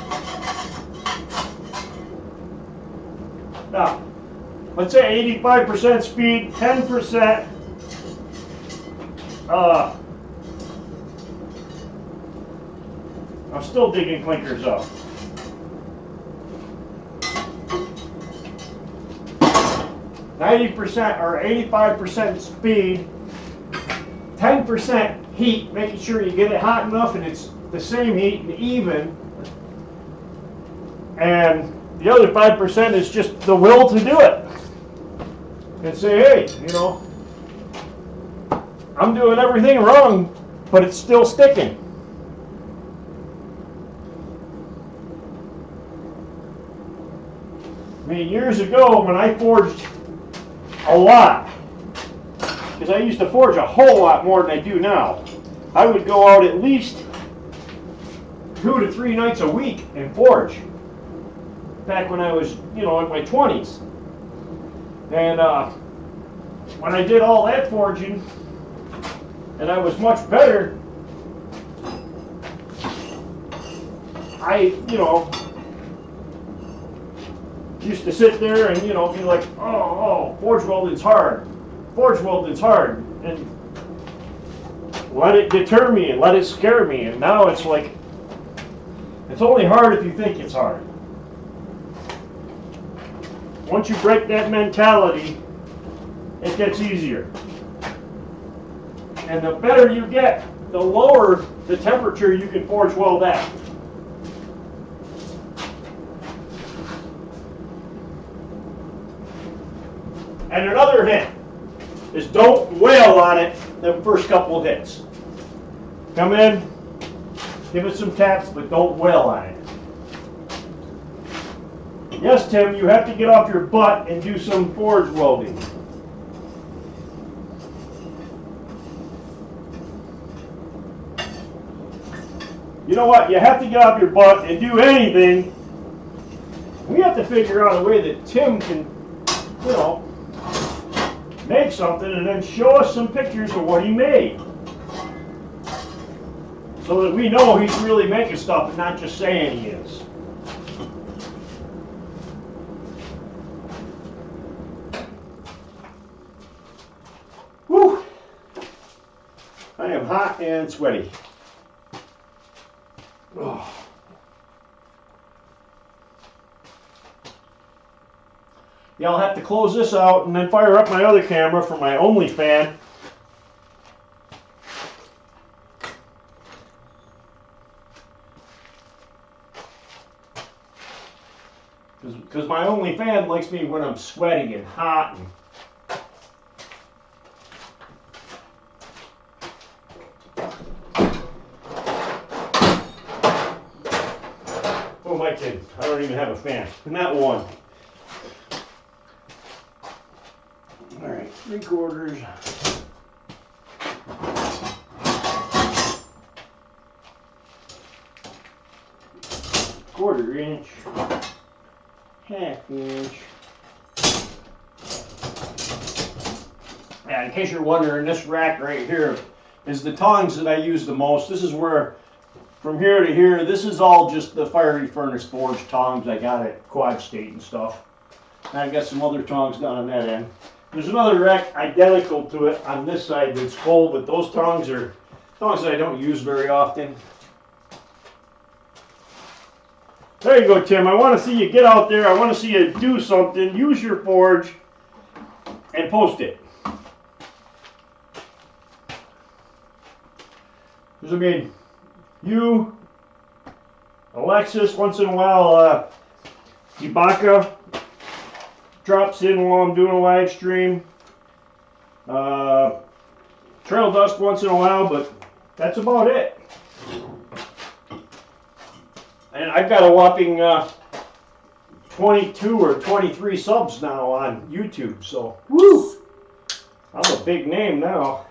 Speaker 1: Now, let's say 85% speed, 10%. I'm still digging clinkers up. 90% or 85% speed, 10% heat, making sure you get it hot enough and it's the same heat and even. And the other 5% is just the will to do it. And say, hey, you know, I'm doing everything wrong, but it's still sticking. I mean, years ago when I forged a lot, because I used to forge a whole lot more than I do now, I would go out at least 2 to 3 nights a week and forge. Back when I was, you know, in my 20s. And when I did all that forging, and I was much better, used to sit there and, you know, be like, oh, forge welding's hard. Forge welding's hard. And let it deter me and let it scare me. And now it's like, it's only hard if you think it's hard. Once you break that mentality, it gets easier. And the better you get, the lower the temperature you can forge weld at. And another hint is don't wail on it the first couple of hits. Come in, give it some taps, but don't wail on it. Yes, Tim, you have to get off your butt and do some forge welding. You know what? You have to get off your butt and do anything. We have to figure out a way that Tim can, you know, make something and then show us some pictures of what he made. So that we know he's really making stuff and not just saying he is. Whew! I am hot and sweaty. Oh. Yeah, I'll have to close this out and then fire up my other camera for my OnlyFans. Because my OnlyFans likes me when I'm sweaty and hot. Who am I kidding? I don't even have a fan. Not one. All right, 3/4. Quarter inch. Half inch. Yeah, in case you're wondering, this rack right here is the tongs that I use the most. This is where, from here to here, this is all just the fiery furnace forge tongs I got at Quad State and stuff. And I got some other tongs down on that end. There's another rack identical to it on this side that's full, but those tongs are tongs that I don't use very often. There you go, Tim. I want to see you get out there. I want to see you do something. Use your forge and post it. Because, I mean, you, Alexis, once in a while, Ibaka drops in while I'm doing a live stream. Trail Dust once in a while, but that's about it. And I've got a whopping 22 or 23 subs now on YouTube, so woo! I'm a big name now.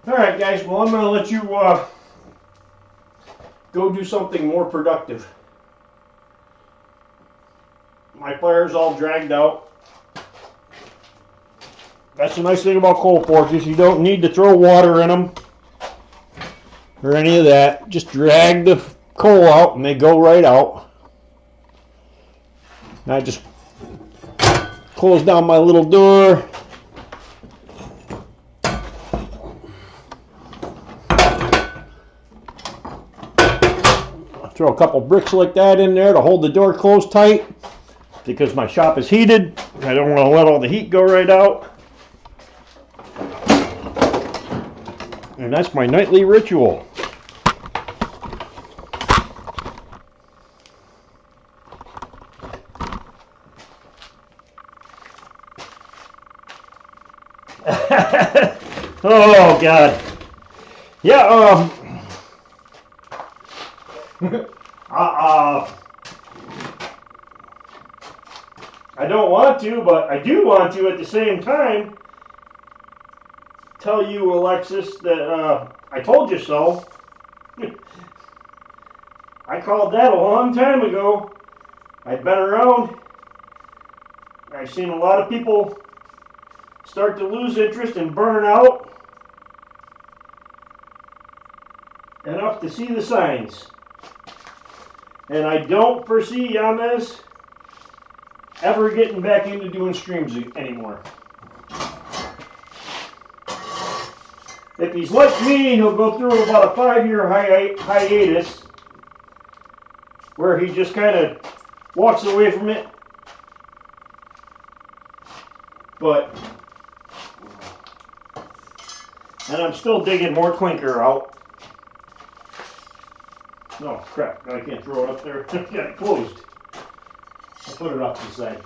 Speaker 1: Alright guys, well I'm going to let you go do something more productive. My fire's all dragged out. That's the nice thing about coal forges. You don't need to throw water in them or any of that. Just drag the coal out and they go right out. And I just close down my little door. Throw a couple bricks like that in there to hold the door closed tight because my shop is heated. I don't want to let all the heat go right out. And that's my nightly ritual. Oh God. Yeah, I don't want to, but I do want to at the same time tell you, Alexis, that I told you so. I called that a long time ago. I've been around. I've seen a lot of people start to lose interest and burn out enough to see the signs. And I don't foresee Yamez ever getting back into doing streams anymore. If he's like me, he'll go through about a 5-year hiatus where he just kind of walks away from it. And I'm still digging more clinker out. No, crap, I can't throw it up there. Got it closed. I'll put it off to the side.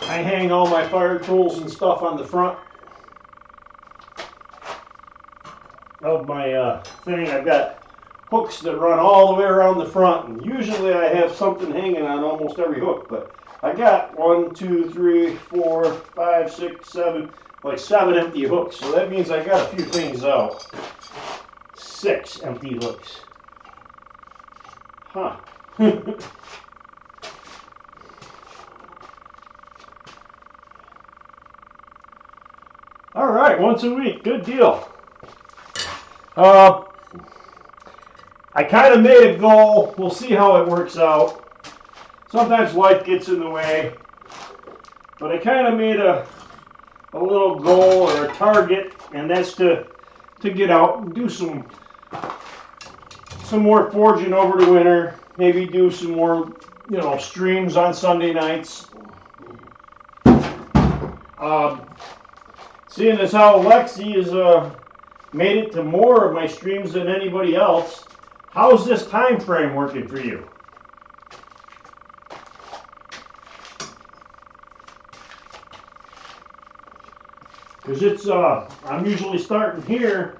Speaker 1: I hang all my fire tools and stuff on the front of my thing. I've got hooks that run all the way around the front, and usually I have something hanging on almost every hook, but I got 1, 2, 3, 4, 5, 6, 7, like 7 empty hooks, so that means I got a few things out. 6 empty hooks. Huh. All right, once a week, good deal. I kind of made a goal. We'll see how it works out. Sometimes life gets in the way, but I kind of made a little goal or a target, and that's to get out and do some more forging over the winter. Maybe do some more, streams on Sunday nights. Seeing as how Lexi has made it to more of my streams than anybody else, how's this time frame working for you? Because it's, I'm usually starting here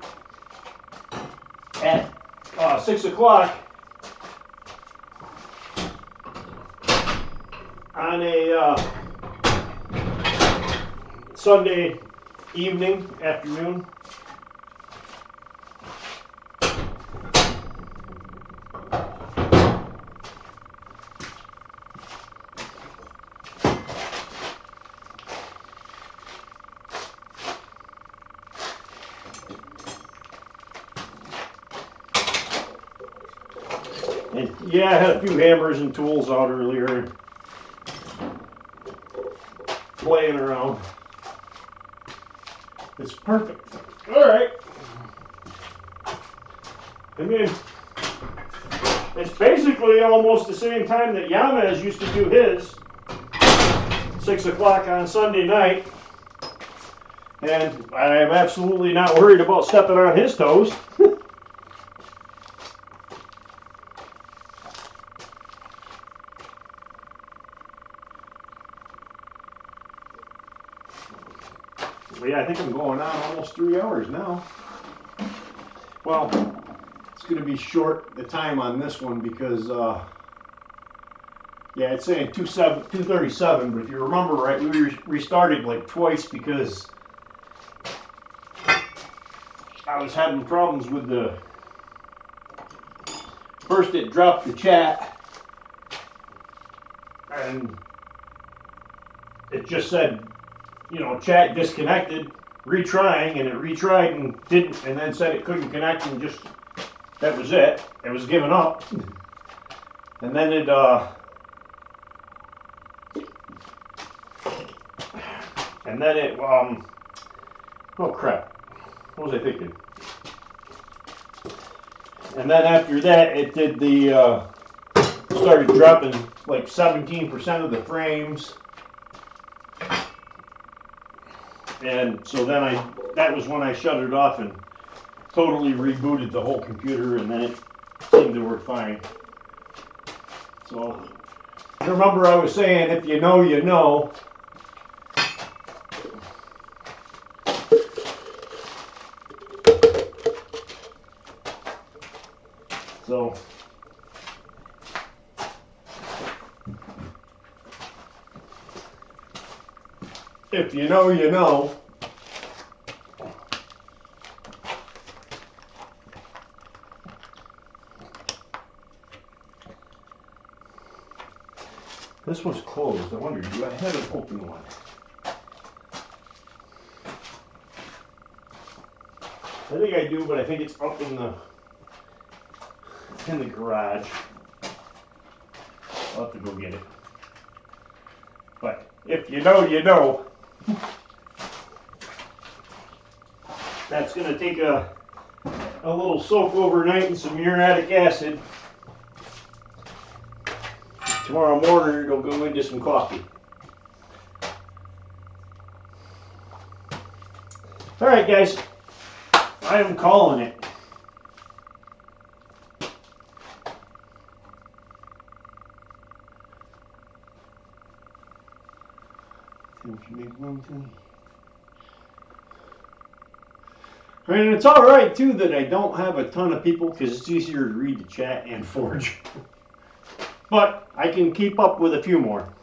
Speaker 1: at 6 o'clock on a Sunday evening, afternoon. And yeah, I had a few hammers and tools out earlier, playing around. It's perfect. All right. I mean, it's basically almost the same time that Yamez used to do his, 6 o'clock on Sunday night. And I'm absolutely not worried about stepping on his toes. Yeah, I think I'm going on almost 3 hours now. Well, it's going to be short, the time on this one, because, yeah, it's saying 2:37, but if you remember right, we restarted like twice because I was having problems with the, first it dropped the chat, and it just said, chat disconnected, retrying, and it retried and didn't, and then said it couldn't connect, and just, that was it. It was giving up. And then it, oh crap, what was I thinking? And then after that, it did started dropping like 17% of the frames. And so then that was when I shut it off and totally rebooted the whole computer, and then it seemed to work fine. So, remember I was saying, if you know, you know. So, if you know, you know. this one's closed. I wonder, do I have an open one? I think I do, but I think it's up in the garage. I'll have to go get it. But if you know, you know. That's going to take a little soak overnight in some uric acid. Tomorrow morning it'll go into some coffee. Alright guys, I am calling it. And it's alright too that I don't have a ton of people because it's easier to read the chat and forge. But I can keep up with a few more.